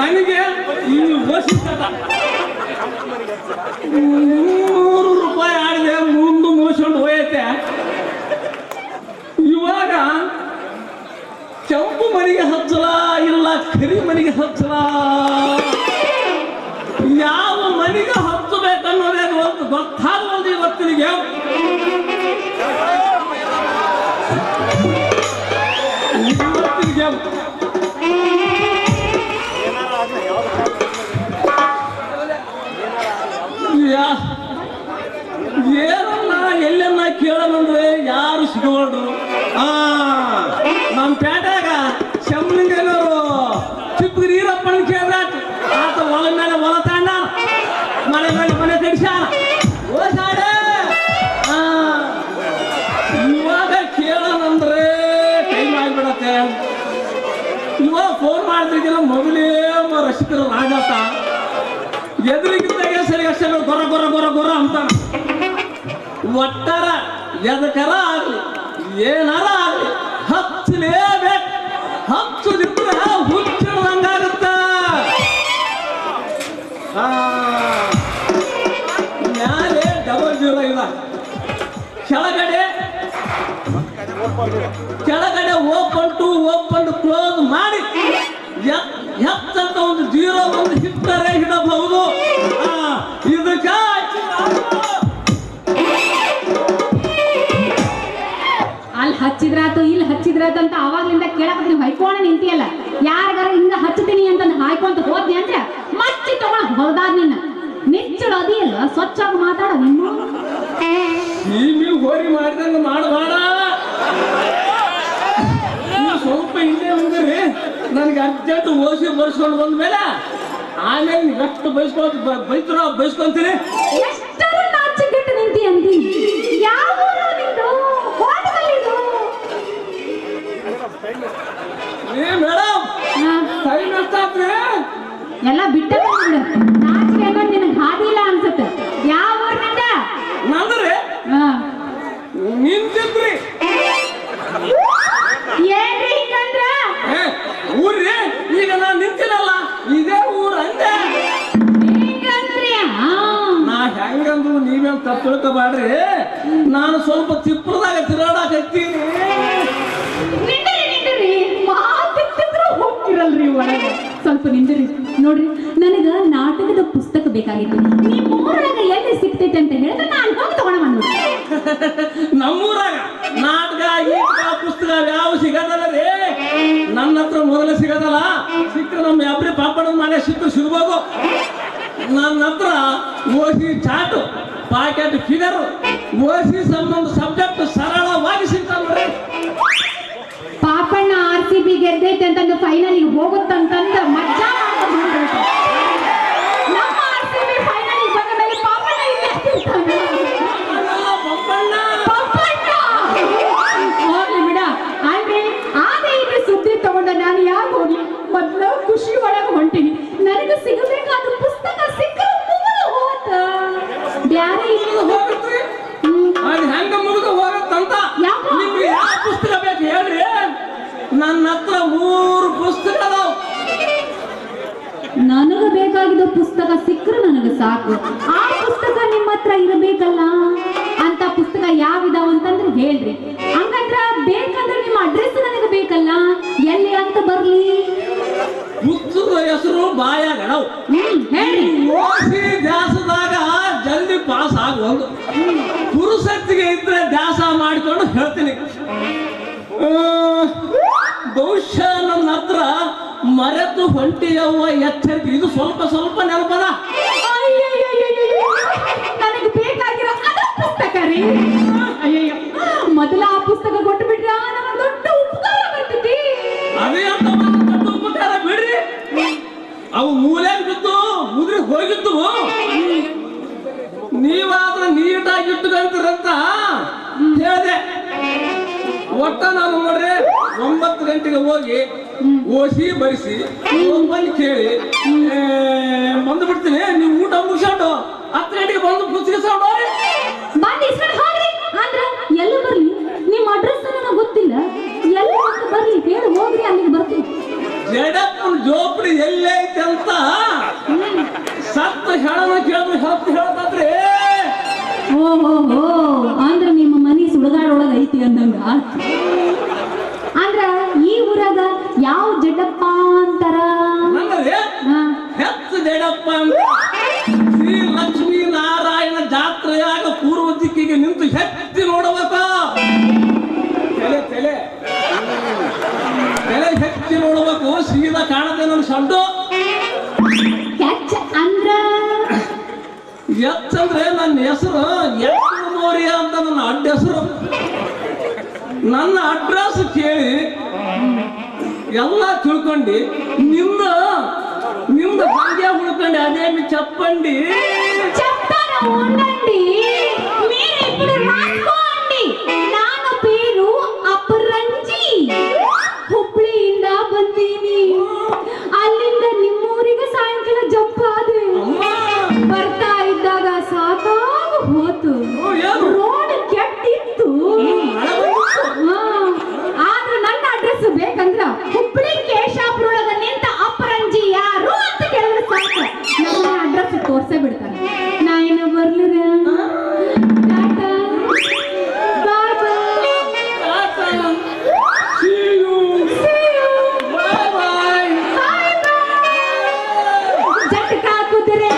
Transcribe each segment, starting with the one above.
ನನಗೆ ಈ ಬಸ್ಸಿದ 300 ರೂಪಾಯಿ ಆಡಿದೆ ಮುಂದೆ ಮೋಸ್ಕೊಂಡು ಹೋಯತ್ತೆ. ಇವಾಗ ಕೆಂಪು ಮನೆಗೆ ಹಚ್ಚಲ ಇಲ್ಲ ಕರಿ ಮನೆಗೆ ಹಚ್ಚಲ, ಯಾವ ಮನೆಗೆ ಹಚ್ಚಬೇಕನ್ನೋದೇನು ಒಂದು ಗೊತ್ತಾಗವಲ್ದು ಇವತ್ತಿನಿಗೆ. ಏನನ್ನ ಎಲ್ಲೆನ್ನ ಕೇಳೋಣಂದ್ರೆ ಯಾರು ಸಿಗೋಳ್ರು. ನಮ್ಮ ಪೇಟೆಗ ಶಂಬಲಿಂಗನವರು ಚಿಕ್ಕ ನೀರಪ್ಪನ ಕೇಳಿದ ಆತ ಹೊಲ ಮೇಲೆ ಹೊಲ ತಾಂಡ ಮನೆ ಮೇಲೆ ಮನೆ ತೆಗ್ಸಾನ ಓಸಾಡೆ. ಇವಾಗ ಕೇಳೋಣಂದ್ರೆ ಟೈಮ್ ಆಗಿಬಿಡತ್ತೆ. ಇವಾಗ ಫೋನ್ ಮಾಡ್ತಿದ್ದಿಲ್ಲ ಮೊದಲೇ ರಸಿಕರು ರಾಜಾತ ಎದುರಿಗಿದ್ದಾಗ ಸರಿ ಅಷ್ಟೇ ಗೊರ ಗೊರ ಗೊರ ಗೊರ ಅಂತಾನ. ಒಟ್ಟಾರ ಎದಕರ ಆಗ್ಲಿ ಏನಾರ ಆಗ್ಲಿ ಹಚ್ಚಲೇಬೇಕು. ಹಚ್ಚದಿದ್ರೆ ಹುಚ್ಚಿಡ್ದಂಗಾಗುತ್ತ. ಮ್ಯಾಲೆ 00 ಇಲ್ಲ, ಕೆಳಗಡೆ ಓಪನ್ ಟು ಓಪನ್ ಕ್ಲೋಸ್ ಮಾಡಿ ಎತ್ತಂತ ಒಂದು 0 ಒಂದು ಹಿಟ್ಟರೆ ಹಿಡಬಹುದು. ಇದಕ್ಕೆ ಅಲ್ಲಿ ಹಚ್ಚಿದ್ರಾತು ಇಲ್ಲಿ ಹಚ್ಚಿದ್ರಾತು ಅಂತ ಅವಾಗ್ಲಿಂದ ಕೇಳಕ್ ನೀವು ಹೈಕೋಣ ನಿಂತಿಯಲ್ಲ. ಯಾರಿಗಾರ ಹಿಂಗ ಹಚ್ತೀನಿ ಅಂತಂದು ಹಾಯ್ಕೊಂತ ಹೋದ್ನಿ ಅಂದ್ರೆ ಮಚ್ಚಿ ತಗೊಂಡ್ ಹೊರದಾದ್ ನಿನ್ನ ನಿಚ್ಚಡೋದಿ ಅಲ್ಲ. ಸ್ವಚ್ಛವಾಗಿ ಮಾತಾಡ ನಿಮ್ಮ ನೀವು ಹೋರಿ ಮಾಡಿದಂಗ ಮಾಡಬೇಡ. ನೀವು ಸ್ವಲ್ಪ ಹಿಂದೆ ಹೋಗ್ರಿ. ನನಗೆ ಅರ್ಜೆಂಟ್ ಓಸಿ ಬರ್ಸ್ಕೊಂಡು ಬಂದ್ಮೇಲೆ ಆಮೇಲೆ ನೀವು ಎಷ್ಟು ಬೈಸ್ಕೊಂತೀರಿ. ಎಷ್ಟರ ನಾಚಿಕೆಟ್ಟು ನಿಂತಿ ಅಂತೀನಿ. ಯಾವ ಮೇಡಮ್ ಟೈಮ್ ಎಷ್ಟಾತ್ರಿ? ಎಲ್ಲ ಬಿಟ್ಟ ನಾಚಿಕೆ ಅನ್ನೋದು ನಿನಗೆ ಹಾದಿಲ್ಲ ಅನ್ಸುತ್ತೆ. ಯಾವ ಊರಿನಿಂದ? ನಂದ್ರಿ ನಿಂತಿದ್ರಿ ಏನ್ರಿ ಹಿಂಗಂದ್ರ? ಊರ್ರಿ ಈಗ ನಾನು ನಿಂತಿನಲ್ಲ ಇದೇ ಊರು ಅಂದೆ. ನಾ ಹೆಂಗಂದ್ರು ನೀವೇನು ತಪ್ಪು ತಿಳ್ಕೊಬೇಡ್ರಿ. ನಾನು ಸ್ವಲ್ಪ ಚಿಪ್ಪರದಾಗ ತಿರುಗಾಡಕತ್ತೀನಿ. ಹೋಗ್ತಿರಲ್ರಿ ಒಳಗೆ ಸ್ವಲ್ಪ ನಿಂದ್ರಿ. ನೋಡ್ರಿ ನನಗ ನಾಟಕದ ಪುಸ್ತಕ ಬೇಕಾಗಿತ್ತು. ನಿಮ್ಮೂರಾಗ ಎಲ್ಲಿ ಸಿಗ್ತೈತೆ ಅಂತ ಹೇಳಿದ್ರೆ ನಾನು ಹೋಗಿ ತಗೊಂಡ ಬಂದ್ಬಿಡಿ. ನಮ್ಮೂರಾಗ ನಾಟಕ ಗೀಟಕ ಪುಸ್ತಕ ಯಾವ ಸಿಗದಲ್ಲ ರೀ. ನನ್ನ ಹತ್ರ ಮೊದಲೇ ಸಿಗದಲ್ಲ. ಸಿಕ್ಕರೆ ನಮ್ಮ ಯಾಬ್ರಿ ಪಾಪಡದ ಮನೆ ಸಿಗ್ಬೋದು. ನನ್ನ ಹತ್ರ ಓಸಿ ಚಾಟು ಪಾಕೆಟ್ ಫಿಗರ್ ಓಸಿ ಸಂಬಂಧ ಸಬ್ಜೆಕ್ಟ್ ಸರಳವಾಗಿ ಸಿಗ್ತಾವ ನೋಡ್ರಿ. ಪಾಪಣ್ಣ RCB ಗೆದ್ದೈತೆ ಅಂತಂದು ಫೈನಲಿಗೆ ಹೋಗುತ್ತಂತಂದ ಮಜ್ಜಾ ನಮ್ಮ RCB ಫೈನಲಿಗೆ ಬಂದ ಮೇಲೆ ಪಾಪಣ್ಣ ಹೋಗ್ಲಿ ಬಿಡ. ಆದ್ರೆ ಆದ್ರೆ ಇದು ಸುದ್ದಿ ತಗೊಂಡ ನಾನು ಯಾಕೆ ಹೋಗ್ಲಿ? ಮೊದ್ಲು ಖುಷಿ ಒಳಗೆ ಹೊಂಟೀನಿ. ನನಗೆ ಸಿಗಬೇಕಾದ ಪುಸ್ತಕ ಸಿಕ್ಕರೆ ಮುಗಿದು ಹೋತ ಬ್ಯಾರೆ ಹೋಗುತ್ತೆ. ಅದು ಹೆಂಗ ಮುಗಿದು ಹೋಗತ್ತಂತ ನಿಮ್ಗೆ ಯಾವ ಪುಸ್ತಕ ಬೇಕು ಹೇಳ್ರಿ. ನನ್ನ ಹತ್ರ 3 ಪುಸ್ತಕ ಅದಾವ. ನನಗ ಬೇಕಾಗಿದ್ದ ಪುಸ್ತಕ ಸಿಕ್ಕರೆ ನನಗೆ ಸಾಕು. ಆ ಪುಸ್ತಕ ನಿಮ್ಮ ಹತ್ರ ಇರಬೇಕಲ್ಲ. ಅಂತ ಪುಸ್ತಕ ಯಾವಿದಾವ ಅಂತಂದ್ರೆ ಹೇಳ್ರಿ. ಹಂಗಂದ್ರ ಬೇಕಂದ್ರೆ ನಿಮ್ಮ ಅಡ್ರೆಸ್ ನನಗೆ ಬೇಕಲ್ಲ. ಎಲ್ಲಿ ಅಂತ ಬರ್ಲಿ? ಪುಸ್ತಕದ ಹೆಸರು ಬಾಯಾಗಡವು. ಹೇಳ್ರಿ. ಓಸಿ ದ್ಯಾಸದಾಗ ಜಲ್ದಿ ಪಾಸ್ ಆಗುವುದು. ಪುರುಸತ್ತಿಗೆ ಇದ್ರೆ ದ್ಯಾಸ ಮಾಡಿಕೊಂಡು ಹೇಳ್ತೀನಿ. ಬಹುಶಃ ನನ್ನ ಹತ್ರ ಮರೆತು ಹೊಂಟಿಯವ್ವ ಎಚ್ಚರಿಕೆ ಇದು ಸ್ವಲ್ಪ ಸ್ವಲ್ಪ ನೆನಪದ. ನನಗೆ ಬೇಕಾಗಿರೋ ಅದ ಪುಸ್ತಕ ರೀ. ಅಯ್ಯಯ್ಯ ಮೊದಲ ಆ ಪುಸ್ತಕ ಕೊಟ್ಟು ಬಿಟ್ರ ನನಗೆ ದೊಡ್ಡ ಉಪಕಾರ ಬರ್ತೈತಿ. ಅದೇ ಅಂತ ದೊಡ್ಡ ಉಪಕಾರ ಬಿಡ್ರಿ. ಅವು ಮೂಲೆಗೆ ಬಿದ್ದು ಮುದ್ರಿ ಹೋಗಿದ್ದು. ನೀವಾದ್ರೆ ನೀಟಾಗಿಟ್ಟುಕಂತೀರಂತ ಹೇಳಿದೆ. ಒಟ್ಟ ನಾನು ನೋಡ್ರಿ 9 ಗಂಟೆಗೆ ಹೋಗಿ ಓಸಿ ಬರಿಸಿ ಬಂದು ಕೇಳಿ ಬಂದು ಬಿಡ್ತೀನಿ. ನೀವು ಊಟ ಮುಗಿಸ್ಕೊಂಡು 10 ಗಂಟೆಗೆ ಬಂದು ಪುಸ್ತಕ ಸೌಂಡ್ರಿ ಆದ್ರೆ ಎಲ್ಲ ಬರ್ಲಿ. ನಿಮ್ಮ ಅಡ್ರೆಸ್ ನನಗೆ ಗೊತ್ತಿಲ್ಲ. ಎಲ್ಲ ಬರ್ಲಿ ಹೇಳಿ ಹೋಗ್ರಿ, ಅಲ್ಲಿಗೆ ಬರ್ತೀನಿ. ಜಡಪ್ಪನ ಜೋಪಡಿ ಎಲ್ಲೈತೆ ಅಂತ ಐತಿ ಅಂದಂಗ ಅಂದ್ರ ಈ ಊರಾಗ ಯಾವ ಜಡ್ಡಪ್ಪ ಅಂತಾರ? ನನ್ನದೇ ಹೆಚ್ಚು ಜಡಪ್ಪ ಅಂತ ಶ್ರೀ ಲಕ್ಷ್ಮೀ ನಾರಾಯಣ ಜಾತ್ರೆಯಾಗ ಪೂರ್ವ ದಿಕ್ಕಿಗೆ ನಿಂತು ಹೆಚ್ಚಿ ನೋಡಬೇಕು. ತಲೆ ತಲೆ ತಲೆ ಹೆಚ್ಚಿ ನೋಡ್ಬೇಕು, ಸೀದಾ ಕಾಣದೆ ನನ್ನ ಸಡ್ಡು. ಹೆಚ್ಚ ಅಂದ್ರ ಎಚ್ಚಂದ್ರೆ ನನ್ನ ಹೆಸರು ಎತ್ತು ಮೌರ್ಯ ಅಂತ ನನ್ನ ಅಡ್ಡ ಹೆಸರು. ನನ್ನ ಅಡ್ರೆಸ್ ಕೇಳಿ ಎಲ್ಲ ತಿಳ್ಕೊಂಡು ನಿಮ್ದು ಹಂಗೆ ಉಳ್ಕೊಂಡು ಅದೇమి ಚಪ್ಪಂಡಿ చెప్తాను ఉండండి. మీరిప్పుడు రాసుకోండి. ನಾನು పేరు ಅಪರಂಜಿ. ಹುಬ್ಳಿಯಿಂದ ಬಂದೀನಿ. ಅಲ್ಲಿಂದ ನಿಮ್ಮೂರಿಗೆ ಸಾಯಂಕಾಲ ಜಂಪಾದೆ. ಬರ್ತಾ ಇದ್ದಾಗ ಸಾಕಾಗ ಹೋತು. ರೋಡ್ ಕೆಟ್ಟಿತ್ತು. ಆದ್ರೆ ನನ್ನ ಅಡ್ರೆಸ್ ಬೇಕಂದ್ರ ಹುಬ್ಳಿ ಕೇಶಾಪುರೊಳಗ ನಿಂತ ಅಪರಂಜಿ ಯಾರು ಅಂತ ಕೇಳಿದ್ರೆ ಸಾಕು ನನ್ನ ಅಡ್ರೆಸ್ ತೋರ್ಸೇ ಬಿಡ್ತಾರೆ. ನಾ ಏನು ಬರ್ಲಿರ? ಟಾಟಾ ಬಾಯ್ ಬಾಯ್. ಜಟ್ಕಾ ಕುದುರೆ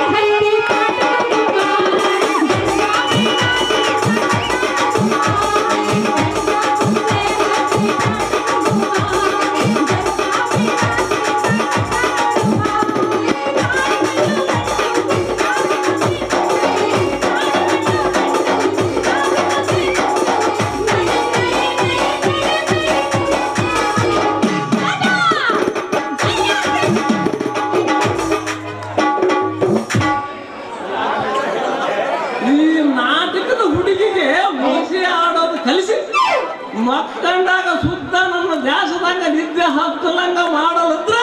ಹತ್ತಿ ಕಲಿಸಿ ಮಕ್ಕಂಡಾಗ ಸುತ್ತ ನನ್ನ ದ್ಯಾಸದಾಗ ನಿದ್ದೆ ಹತ್ತಲಂಗ ಮಾಡಲತ್ರ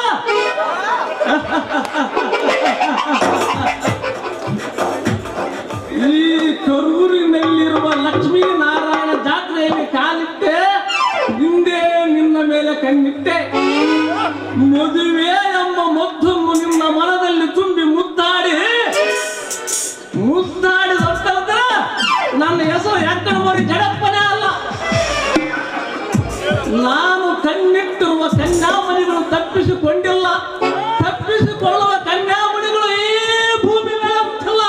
ಈ ಕರೂರಿನಲ್ಲಿರುವ ಲಕ್ಷ್ಮೀ ನಾರಾಯಣ ಜಾತ್ರೆಯಲ್ಲಿ ಕಾಲಿಟ್ಟೆ, ಹಿಂದೆ ನಿನ್ನ ಮೇಲೆ ಕಣ್ಣಿಟ್ಟೆ. ಮದುವೆ ಎಂಬ ಮದ್ದನ್ನು ನಿನ್ನ ಮನದಲ್ಲಿ ತುಂಬಿ ಮುದ್ದಾಡಿದಂತ ನನ್ನ ಹೆಸರು ಎಕ್ಕಡ ಮರಿ ಜಡಪ್ಪನೇ ಅಲ್ಲ. ನಾನು ಕಣ್ಣಿಟ್ಟಿರುವ ಕನ್ಯಾಮಣಿಗಳು ತಪ್ಪಿಸಿಕೊಂಡಿಲ್ಲ, ತಪ್ಪಿಸಿಕೊಳ್ಳುವ ಕನ್ಯಾಮಣಿಗಳು ಈ ಭೂಮಿ ಮೇಲೆ ಹುಟ್ಟಿಲ್ಲ.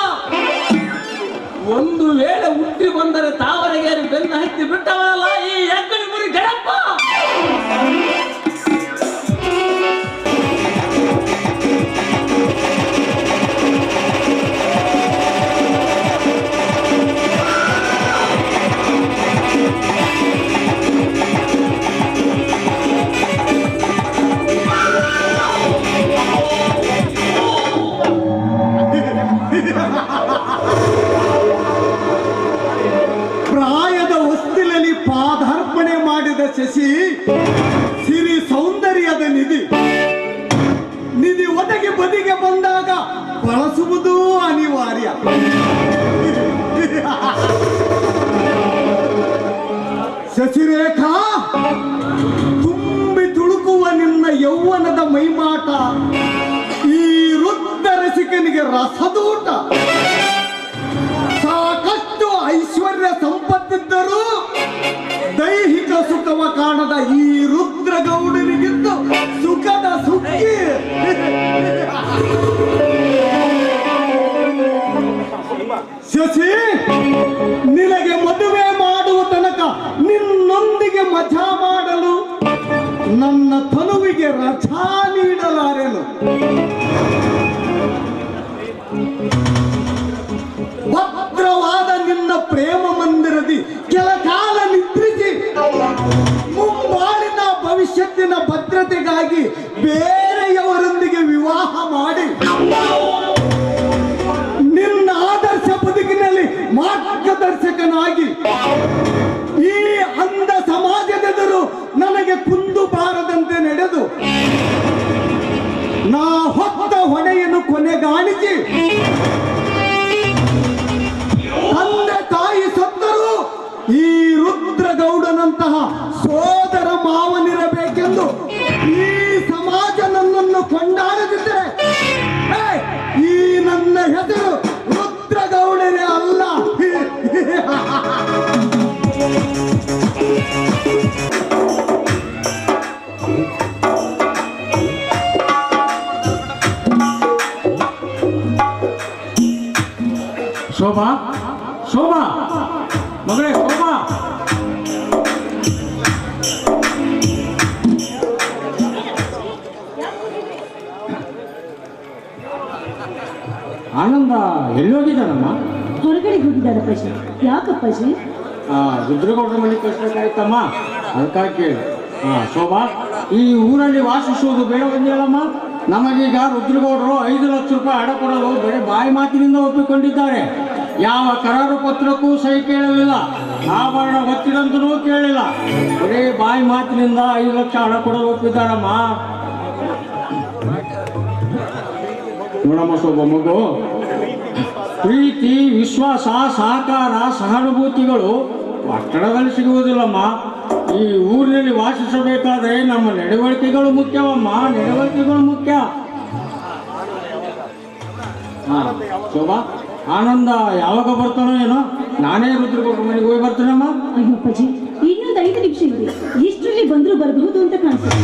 ಒಂದು ವೇಳೆ ಹುಟ್ಟಿ ಬಂದರೆ ತಾವರೆಗೇರಿ ಬೆನ್ನ ಹತ್ತಿ ಬಿಟ್ಟವಲ್ಲ ಈ ಎಕ್ಕಡ ಮರಿ ಜಡಪ್ಪ. ಪ್ರಾಯದ ಹೊಸ್ತಿಲಲ್ಲಿ ಪಾದಾರ್ಪಣೆ ಮಾಡಿದ ಶಶಿ ಸಿರಿ ಸೌಂದರ್ಯದ ನಿಧಿ ಒದಗಿ ಬದಿಗೆ ಬಂದಾಗ ಬಳಸುವುದು ಅನಿವಾರ್ಯ. ಶಶಿರೇಖಾ, ತುಂಬಿ ತುಳುಕುವ ನಿನ್ನ ಯೌವನದ ಮೈಮಾಟ ಈ ವೃದ್ಧ ರಸಿಕನಿಗೆ ರಸದೂಟ. ಸಾಕಷ್ಟು ಐಶ್ವರ್ಯ ಸಂಪತ್ತಿದ್ದರೂ ದೈಹಿಕ ಸುಖವ ಕಾಣದ ಈ ರುದ್ರಗೌಡನಿಗಿಂತ ಸುಖದ ಸುಖಿ. ಶಶಿ, ನಿನಗೆ ಮದುವೆ ಮಾಡುವ ತನಕ ನಿನ್ನೊಂದಿಗೆ ಮಜಾ ಮಾಡಲು ನನ್ನ ತನುವಿಗೆ ರಜಾ ನೀಡಲಾರೆನು. ಭದ್ರವಾದ ನಿನ್ನ ಪ್ರೇಮ ಮಂದಿರದಿ ಕೆಲ ಕಾಲ ನಿದ್ರಿಸಿ ಮುಂಬಾಳಿನ ಭವಿಷ್ಯತ್ತಿನ ಭದ್ರತೆಗಾಗಿ ಬೇರೆಯವರೊಂದಿಗೆ ವಿವಾಹ ಮಾಡಿ ನಿನ್ನ ಆದರ್ಶ ಬದುಕಿನಲ್ಲಿ ಮಾರ್ಗದರ್ಶಕನಾಗಿ ಈ ಅಂಧ ಸಮಾಜದೆದುರು ನನಗೆ ಕುಂದು ಬಾರದಂತೆ ನಡೆದು ನಾ ಹೊತ್ತ ಹೊಣೆಯನ್ನು ಕೊನೆಗಾಣಿಸಿ ತಂದೆ ತಾಯಿ ಸತ್ತರೂ ಈ ರುದ್ರಗೌಡನಂತಹ ಸೋದರ ಮಾವನಿರಬೇಕೆಂದು ಈ ಸಮಾಜ ನನ್ನನ್ನು ಕೊಂಡಾಡದಿದ್ದರೆ ಈ ನನ್ನ ಹೆಸರು ರುದ್ರಗೌಡನೇ ಅಲ್ಲ. ಮಗಳೇ ಶೋಭಾ, ಆನಂದ ಎಲ್ಲಿ ಹೋಗಿದ್ದಾನಮ್ಮ? ಹೊರಗಡೆ ಹೋಗಿದ್ದಾರೆ ಅಪ್ಪಾಜಿ. ಯಾಕಪ್ಪಾಜಿ? ರುದ್ರಗೌಡರ ಮನೆ ಕಳಿಸ್ಬೇಕಾಯ್ತಮ್ಮ, ಅದಕ್ಕಾಗಿ ಕೇಳಿ. ಶೋಭಾ, ಈ ಊರಲ್ಲಿ ವಾಸಿಸುವುದು ಬೇಡ ಬಂದಿಲ್ಲಮ್ಮ. ನಮಗೀಗ ರುದ್ರಗೌಡರು 5 ಲಕ್ಷ ರೂಪಾಯಿ ಹಣ ಕೊಡಲು ಬರೀ ಬಾಯಿ ಮಾತಿನಿಂದ ಒಪ್ಪಿಕೊಂಡಿದ್ದಾರೆ. ಯಾವ ಕರಾರು ಪತ್ರಕ್ಕೂ ಸಹಿ ಕೇಳಲಿಲ್ಲ, ಆಭರಣ ಒತ್ತಿದಂತೂ ಕೇಳಿಲ್ಲ. ಬರೀ ಬಾಯಿ ಮಾತಿನಿಂದ 5 ಲಕ್ಷ ಹಣ ಕೊಡಲು ಒಪ್ಪಿದ್ದಾರಮ್ಮ. ನೋಡಮ್ಮ ಶೋಭಾ ಮಗು, ಪ್ರೀತಿ, ವಿಶ್ವಾಸ, ಸಹಕಾರ, ಸಹಾನುಭೂತಿಗಳು ಪಟ್ಟಣದಲ್ಲಿ ಸಿಗುವುದಿಲ್ಲಮ್ಮ. ಈ ಊರಿನಲ್ಲಿ ವಾಸಿಸಬೇಕಾದ್ರೆ ನಮ್ಮ ನಡವಳಿಕೆಗಳು ಮುಖ್ಯವಮ್ಮ, ನಡವಳಿಕೆಗಳು ಮುಖ್ಯ. ಶೋಭಾ, ಆನಂದ ಯಾವಾಗ ಬರ್ತಾನೋ ಏನೋ, ನಾನೇ ರುದ್ರಗೌಡರ ಮನೆಗೆ ಹೋಗಿ ಬರ್ತೀನಮ್ಮ. ಅಯ್ಯೋ ಅಪ್ಪಾಜಿ, ಇನ್ನೊಂದು 5 ನಿಮಿಷ ಇದೆ. ಇಷ್ಟರಲ್ಲಿ ಬಂದರೂ ಬರಬಹುದು ಅಂತ ಕಾಣಿಸುತ್ತೆ.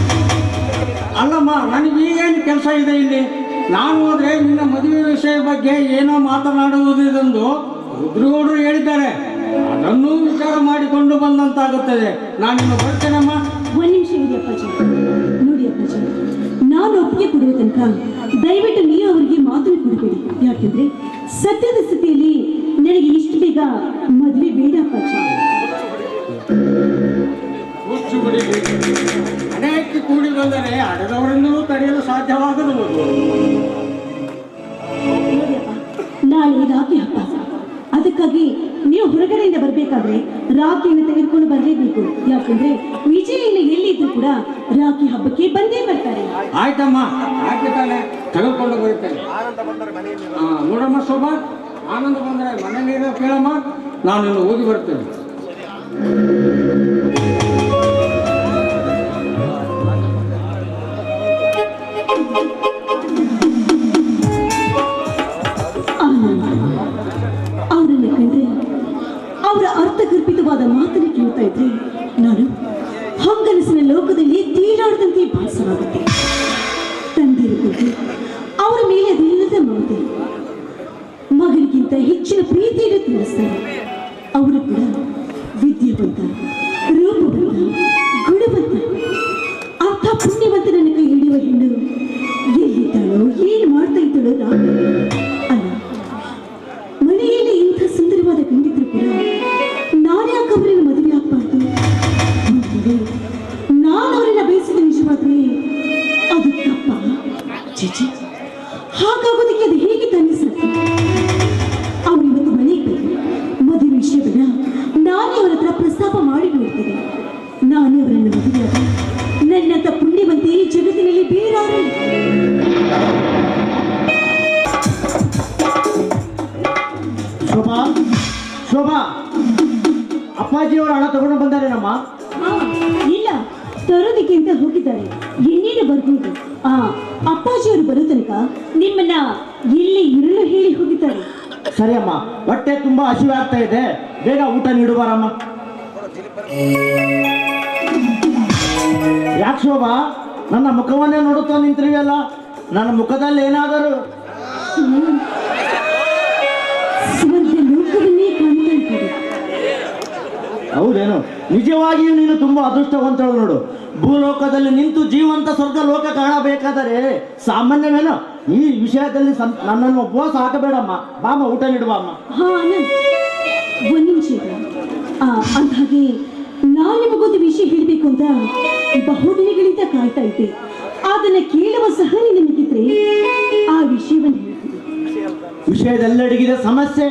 ಅಲ್ಲಮ್ಮ, ನನಗೆ ಈಗೇನು ಕೆಲಸ ಇದೆ ಇಲ್ಲಿ? ನಾನು ಹೋದ್ರೆ ನಿನ್ನ ಮದುವೆ ವಿಷಯ ಬಗ್ಗೆ ಏನೋ ಮಾತನಾಡುವುದೆಂದು ರುದ್ರಗೌಡರು ಹೇಳಿದ್ದಾರೆ. ಅದನ್ನು ವಿಚಾರ ಮಾಡಿಕೊಂಡು ಬಂದಂತಾಗುತ್ತದೆ. ನಾನಿನ್ನು ಬರ್ತೇನಮ್ಮ. 1 ನಿಮಿಷ ಇದೆ ಅಪ್ಪಾಜಿ. ನೋಡಿ ಅಪ್ಪಾಜಿ, ನಾನು ಒಪ್ಪಿಗೆ ಕೊಡುವ ತನಕ ದಯವಿಟ್ಟು ನೀವು ಅವರಿಗೆ ಮಾತು ಕೊಡಬೇಡಿ. ಯಾಕೆಂದ್ರೆ ಸದ್ಯದ ಸ್ಥಿತಿಯಲ್ಲಿ ನನಗೆ ಇಷ್ಟು ಬೇಗ ಮದುವೆ ಬೇಡ ಅಪ್ಪಾಜಿ. ಅನೇಕ ಕೂಡಿ ಬಂದರೆ ಅಡದವರಿಂದಲೂ ತಡೆಯಲು ಸಾಧ್ಯವಾಗದು. ನೋಡಿಯಪ್ಪ, ನಾಳೆ ರಾಖಿ ಹಬ್ಬ. ಅದಕ್ಕಾಗಿ ನೀವು ಹೊರಗಡೆಯಿಂದ ಬರಬೇಕಾದ್ರೆ ರಾಖಿಯನ್ನು ತೆಗೆದುಕೊಂಡು ಬರಲೇಬೇಕು. ಯಾಕಂದ್ರೆ ವಿಜಯನ ಎಲ್ಲಿದ್ರು ಕೂಡ ರಾಖಿ ಹಬ್ಬಕ್ಕೆ ಬಂದೇ ಬರ್ತಾರೆ. ಆಯ್ತಮ್ಮ, ಆಯ್ತು ತಾನೆ, ತೆಗೆದುಕೊಂಡು ಬರುತ್ತೇನೆ. ನೋಡಮ್ಮ ಶೋಭಾ, ಆನಂದ ಬಂದರೆ ಮನೆಯಲ್ಲಿರೋ ಕೇಳಮ್ಮ, ನಾನು ಇನ್ನು ಹೋಗಿ ಬರ್ತೇನೆ. ಅವರನ್ನು ಕಂಡ್ರೆ ಅವರ ಅರ್ಥಗರ್ಭಿತವಾದ ಮಾತನ್ನು ಕೇಳ್ತಾ ಇದ್ರೆ ನಾನು ಹಂಗನಸಿನ ಲೋಕದಲ್ಲಿ ತೀರಾಡದಂತೆ ಭಾಸವಾಗುತ್ತೆ. ತಂದಿರುತ್ತದೆ ಅವರ ಮೇಲೆ ಅದೆಲ್ಲದ ಮಮತೆ, ಮಗನಿಗಿಂತ ಹೆಚ್ಚಿನ ಪ್ರೀತಿಯನ್ನು ತೋರಿಸ್ತಾರೆ. ಅವರು ಕೂಡ ವಿದ್ಯಾವಂತ, ರೂಪವಂತ, ಗುಣವಂತ, ಅಂಥ ಪುಣ್ಯವಂತನನ್ನು ಕೈ ಹಿಡಿಯುವ ಹೆಣ್ಣು ಎಲ್ಲಿದ್ದಾಳೋ, ಏನು ಮಾಡ್ತಾ ಇದ್ದಾಳೋ ನಾನು ಅಲ್ಲ. ಮನೆಯಲ್ಲಿ ಇಂಥ ಸುಂದರವಾದ ಗಂಡಿದ್ರು ಕೂಡ ನಾನ್ಯಾಕೆ ಅವರನ್ನು ಮದುವೆ ಆಗ್ಬಾರ್ದು? ನಾನು ಅವರನ್ನ ಬಯಸಿದ ನಿಜವಾದ್ರೆ ಅದು ತಪ್ಪ? ಚೀಚಿ, ಹಾಗಾಗೋದಕ್ಕೆ ಅದು ಹೇಗೆ ತನ್ನಿಸುತ್ತೆ? ಅವ್ರು ಇವತ್ತು ಮನೆಗೆ ಬೇಕು, ಮದುವೆ ವಿಷಯ ಬೇಡ, ನಾನೇ ಅವರ ಹತ್ರ ಪ್ರಸ್ತಾಪ ಮಾಡಿ ನೋಡ್ತೇನೆ. ನಾನೇ ಅವರನ್ನು ಮದುವೆಯಾದ ನನ್ನಂತ ಪುಣ್ಯವಂತೆ ಈ ಜಗತ್ತಿನಲ್ಲಿ ಬೇರಾರು. ಶೋಭಾ, ಶೋಭಾ, ಅಪ್ಪಾಜಿಯವರು ಹಣ ತಗೊಂಡು ಬಂದಾರೇನಮ್ಮ? ಇಲ್ಲ, ತರೋದಕ್ಕೆ ಅಂತ ಹೋಗಿದ್ದಾರೆ. ಇನ್ನೇನು ಬರ್ಬೋದು. ಅಪ್ಪಾಜಿಯವರು ಬರೋ ತನಕ ನಿಮ್ಮನ್ನ ಇಲ್ಲಿ ಇರಲು ಹೇಳಿ ಹೋಗಿದ್ದಾರೆ. ಸರಿ ಅಮ್ಮ, ಹೊಟ್ಟೆ ತುಂಬಾ ಹಸಿವೆ ಆಗ್ತಾ ಇದೆ, ಬೇಗ ಊಟ ನೀಡುವಾರಮ್ಮ. ಯಾಕೆ ಶೋಭಾ, ನನ್ನ ಮುಖವನ್ನೇ ನೋಡುತ್ತಾ ನಿಂತಿರುವಲ್ಲ? ನನ್ನ ಮುಖದಲ್ಲಿ ಏನಾದರೂ ಸ್ವರ್ಗ ಲೋಕವನ್ನೇ ಕಾಣ್ತಾ ಇದ್ದಾರೆ. ಹೌದೇನು? ನಿಜವಾಗಿಯೂ ನೀನು ತುಂಬಾ ಅದೃಷ್ಟವಂತಳು ನೋಡು. ಭೂಲೋಕದಲ್ಲಿ ನಿಂತು ಜೀವಂತ ಸ್ವರ್ಗ ಲೋಕ ಕಾಣಬೇಕಾದರೆ ಸಾಮಾನ್ಯವೇನೋ? ಈ ವಿಷಯದಲ್ಲಿ ನನ್ನನ್ನು ಉಪವಾಸ ಹಾಕಬೇಡಮ್ಮ. ಬಾಮ, ಊಟ ನೀಡುವಮ್ಮ. ಹಾ ಆನಂದ್, 1 ನಿಮಿಷ ಇದೆ. ಅಂದಾಗೆ ನಾನು ನಿಮಗೊಂದು ವಿಷಯ ಹೇಳಬೇಕು ಅಂತ ಬಹುದಿನಗಳಿಂದ ಕಾಯ್ತಾ ಇದ್ದೆ. ಅದನ್ನ ಕೇಳುವ ಸಹನೆ ನಿಮಗಿದ್ರೆ ಆ ವಿಷಯವನ್ನು ಹೇಳ್ತೀನಿ. ವಿಷಯದೆಲ್ಲಡಗಿದೆ ಸಮಸ್ಯೆ.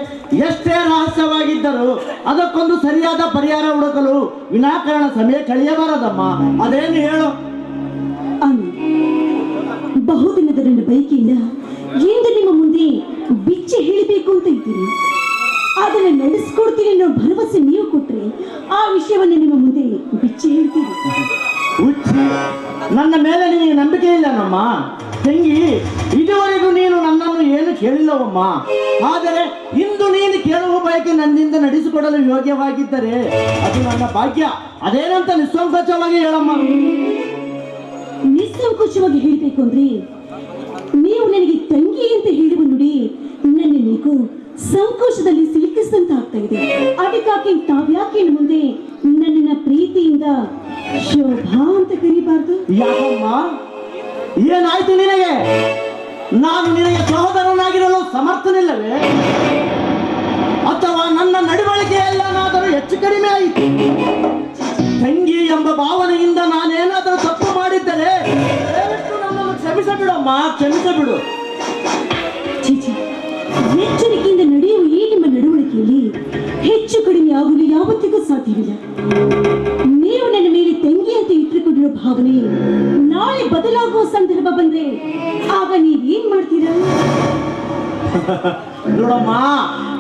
ಎಷ್ಟೇ ರಹಸ್ಯವಾಗಿದ್ದರೂ ಅದಕ್ಕೊಂದು ಸರಿಯಾದ ಪರಿಹಾರ ಹುಡುಕಲು ವಿನಾಕಾರಣ ಸಮಯ ಕಳೆಯಬಾರದಮ್ಮ. ಅದೇನು ಹೇಳು? ಬಹುದಿನದ ನನ್ನ ಬಯಕೆಯಿಂದ ಇಂದು ನಿಮ್ಮ ಮುಂದೆ ಬಿಚ್ಚಿ ಹೇಳಬೇಕು ಅಂತ ಇದ್ದೀನಿ. ಅದನ್ನು ನಡೆಸ್ಕೊಡ್ತೀನಿ ಅನ್ನೋ ಭರವಸೆ ನೀವು ಕೊಟ್ರೆ ಆ ವಿಷಯವನ್ನು ನಿಮ್ಮ ಮುಂದೆ ಬಿಚ್ಚಿ ಹೇಳ್ತೀನಿ. ಹುಚ್ಚಿ, ನನ್ನ ಮೇಲೆ ನಿನಗೆ ನಂಬಿಕೆ ಇಲ್ಲ ನಮ್ಮ ತಂಗಿ. ಇದುವರೆಗೂ ನೀನು ನನ್ನನ್ನು ಏನು ಕೇಳಿಲ್ಲವಮ್ಮ. ಆದರೆ ಇಂದು ನೀನು ಕೇಳುವ ಬಯಕೆ ನನ್ನಿಂದ ನಡೆಸಿಕೊಡಲು ಯೋಗ್ಯವಾಗಿದ್ದರೆ ಅದು ನನ್ನ ಭಾಗ್ಯ. ಅದೇನಂತ ನಿಸ್ಸಂಕೋಚವಾಗಿ ಹೇಳಮ್ಮ. ನಿಸ್ಸಂಕೋಚವಾಗಿ ಹೇಳಬೇಕು ಅಂದ್ರೆ ನೀವು ನನಗೆ ತಂಗಿ ಅಂತ ಹೇಳುವ ನುಡಿ ನನ್ನ ನೀವು ಸಂಕೋಚದಲ್ಲಿ ಸಿಲುಕಿಸಿದಂತ ಆಗ್ತಾ ಇದೆ. ಅದಕ್ಕಾಗಿ ತಾವ್ಯಾಕೆ ಇನ್ನು ಮುಂದೆ ನನ್ನನ್ನ ಪ್ರೀತಿಯಿಂದ ಶೋಭಾ ಅಂತ ಕರಿಬಾರ್ದು? ಯಾಕಮ್ಮ, ಏನಾಯ್ತು ನಿನಗೆ? ನಾನು ನಿನಗೆ ಸಹೋದರನಾಗಿರಲು ಸಮರ್ಥನಿಲ್ಲವೇ? ಅಥವಾ ನನ್ನ ನಡವಳಿಕೆಯಲ್ಲಾದರೂ ಹೆಚ್ಚು ಕಡಿಮೆ ಆಯಿತು? ತಂಗಿ ಎಂಬ ಭಾವನೆಯಿಂದ ನಾನೇನಾದರೂ ತಪ್ಪು ಮಾಡಿದ್ದರೆ ದಯವಿಟ್ಟು ನನ್ನನ್ನು ಕ್ಷಮಿಸಬಿಡಮ್ಮ, ಕ್ಷಮಿಸಬಿಡು. ಚೀಚಿ, ಎಚ್ಚರಿಕೆಯಿಂದ ನಡೆಯುವ ಈ ನಿಮ್ಮ ನಡವಳಿಕೆಯಲ್ಲಿ ಹೆಚ್ಚು ಕಡಿಮೆ ಆಗಲು ಯಾವತ್ತಿಗೂ ಸಾಧ್ಯವಿಲ್ಲ. ನೀವು ನನ್ನ ಮೇಲೆ ತಂಗಿ ಅಂತ ಇಟ್ಟುಕೊಂಡಿರೋ ಭಾವನೆ ನಾಳೆ ಬದಲಾಗುವ ಸಂದರ್ಭ ಬಂದ್ರೆ ಆಗ ನೀವೇನ್ ಮಾಡ್ತೀರಾ? ನೋಡಮ್ಮ,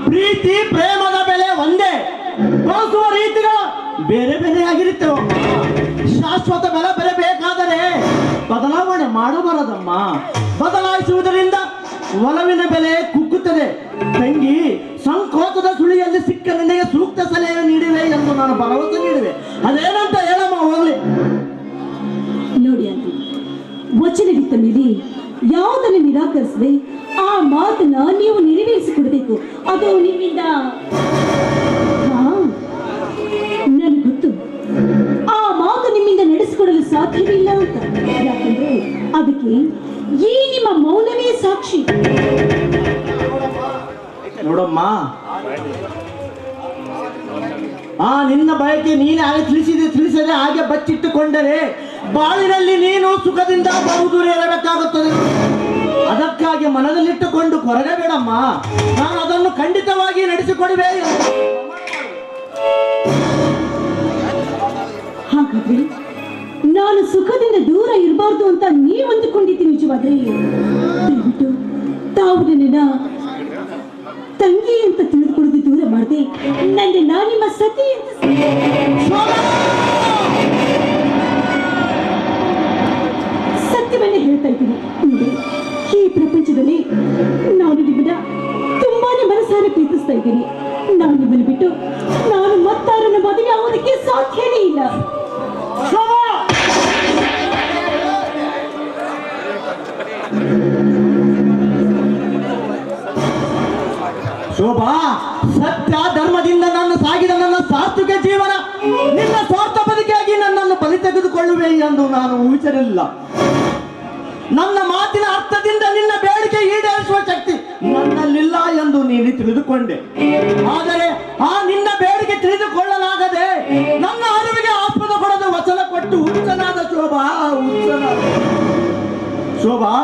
ಪ್ರೀತಿ ಪ್ರೇಮದ ಬೆಲೆ ಒಂದೇ, ಬಳಸುವ ರೀತಿಗಳು ಬೇರೆ ಬೇರೆ ಆಗಿರುತ್ತೇವಮ್ಮ. ಶಾಶ್ವತ ಬೆಲೆ ಬರಬೇಕಾದರೆ ಬದಲಾವಣೆ ಮಾಡಬಾರದಮ್ಮ. ಬದಲಾಯಿಸುವುದರಿಂದ ಒಲವಿನ ಬೆಲೆ ಕುಗ್ಗುತ್ತದೆ. ತಂಗಿ, ಸಂಕೋಚದ ಸುಳಿಯಲ್ಲಿ ಸಿಕ್ಕ ನಿನಗೆ ಸೂಕ್ತ ಸಲಹೆ ನೀಡಿವೆ ಎಂದು ನಾನು ಭರವಸೆ ನೀಡಿವೆ. ಅದೇನಂತ ಹೇಳಮ್ಮ ಹೋಗ್ಲಿ. ನೋಡಿ ಅಂತ ವಚನವಿತ್ತ ಮೇಲೆ ಯಾವುದನ್ನು ನಿರಾಕರಿಸದೆ ಆ ಮಾತನ್ನ ನೀವು ನೆರವೇರಿಸಿಕೊಡಬೇಕು. ಅದು ನಿಮ್ಮಿಂದ ನನಗೆ ಗೊತ್ತು, ಆ ಮಾತು ನಿಮ್ಮಿಂದ ನಡೆಸಿಕೊಡಲು ಸಾಧ್ಯವಿಲ್ಲ ಅಂತ. ಯಾಕಂದ್ರೆ ಅದಕ್ಕೆ ಈ ನಿಮ್ಮ ಮೌನವೇ ಸಾಕ್ಷಿ. ನೋಡಮ್ಮ, ನಿನ್ನ ಬಯಕೆ ನೀನು ಹಾಗೆ ತಿಳಿಸದೆ ಹಾಗೆ ಬಚ್ಚಿಟ್ಟುಕೊಂಡರೆ ಬಾಳಿನಲ್ಲಿ ನೀನು ಸುಖದಿಂದ ಬಹುದೂರ ಇರಬೇಕಾಗುತ್ತದೆ. ಅದಕ್ಕಾಗಿ ಮನದಲ್ಲಿಟ್ಟುಕೊಂಡು ಕೊರಗಬೇಡಮ್ಮ. ನಾನು ಅದನ್ನು ಖಂಡಿತವಾಗಿ ನಡೆಸಿಕೊಡುವೆ. ಹಾಗಾದ್ರೆ ನಾನು ಸುಖದಿಂದ ದೂರ ಇರಬಾರ್ದು ಅಂತ ನೀವು ಅಂದುಕೊಂಡಿದ್ದೀನಿ ನಿಜವಾದ್ರೆ ದಯವಿಟ್ಟು ತಾವು ನನ್ನ ತಂಗಿ ಅಂತ ತಿಳಿದುಕೊಳ್ಳದೆ ದೂರ ಮಾಡದೆ ನನ್ನ ನಿಮ್ಮ ಸತಿ ಅಂತ ಸತ್ಯವನ್ನೇ ಹೇಳ್ತಾ ಇದ್ದೀನಿ. ಈ ಪ್ರಪಂಚದಲ್ಲಿ ನಾನು ನಿಮ್ಮನ್ನ ತುಂಬಾನೇ ಮನಸಾರೆ ಪ್ರೀತಿಸ್ತಾ ಇದ್ದೀನಿ. ನಾನು ನಿಮ್ಮನ್ನು ಬಿಟ್ಟು ನಾನು ಮತ್ತಾರನ್ನು ಮದುವೆ ಆಗೋದಕ್ಕೆ ಸಾಧ್ಯನೇ ಇಲ್ಲ. ಶೋಭಾ, ಸತ್ಯ ಧರ್ಮದಿಂದ ನನ್ನ ಸಾಗಿದ ನನ್ನ ಸಾತ್ವಿಕ ಜೀವನ ನಿನ್ನ ಸ್ವಾರ್ಥ ಬದುಕಿಯಾಗಿ ನನ್ನನ್ನು ಬಲಿ ತೆಗೆದುಕೊಳ್ಳುವೆ ಎಂದು ನಾನು ಊಹಿಸಿರಲಿಲ್ಲ. ನನ್ನ ಮಾತಿನ ಅರ್ಥದಿಂದ ನಿನ್ನ ಬೇಡಿಕೆ ಈಡೇರಿಸುವ ಶಕ್ತಿ ನನ್ನಲ್ಲಿಲ್ಲ ಎಂದು ನೀನು ತಿಳಿದುಕೊಂಡೆ. ಆದರೆ ಆ ನಿನ್ನ ಬೇಡಿಕೆ ತಿಳಿದುಕೊಳ್ಳಲಾಗದೆ ನನ್ನ ಅರಿವಿಗೆ ಆಸ್ಪದ ಕೊಡದ ವಚನ ಕೊಟ್ಟು ಹುಚ್ಚನಾದ ಶೋಭಾ, ಹುಚ್ಚನಾದ ಶೋಭಾ.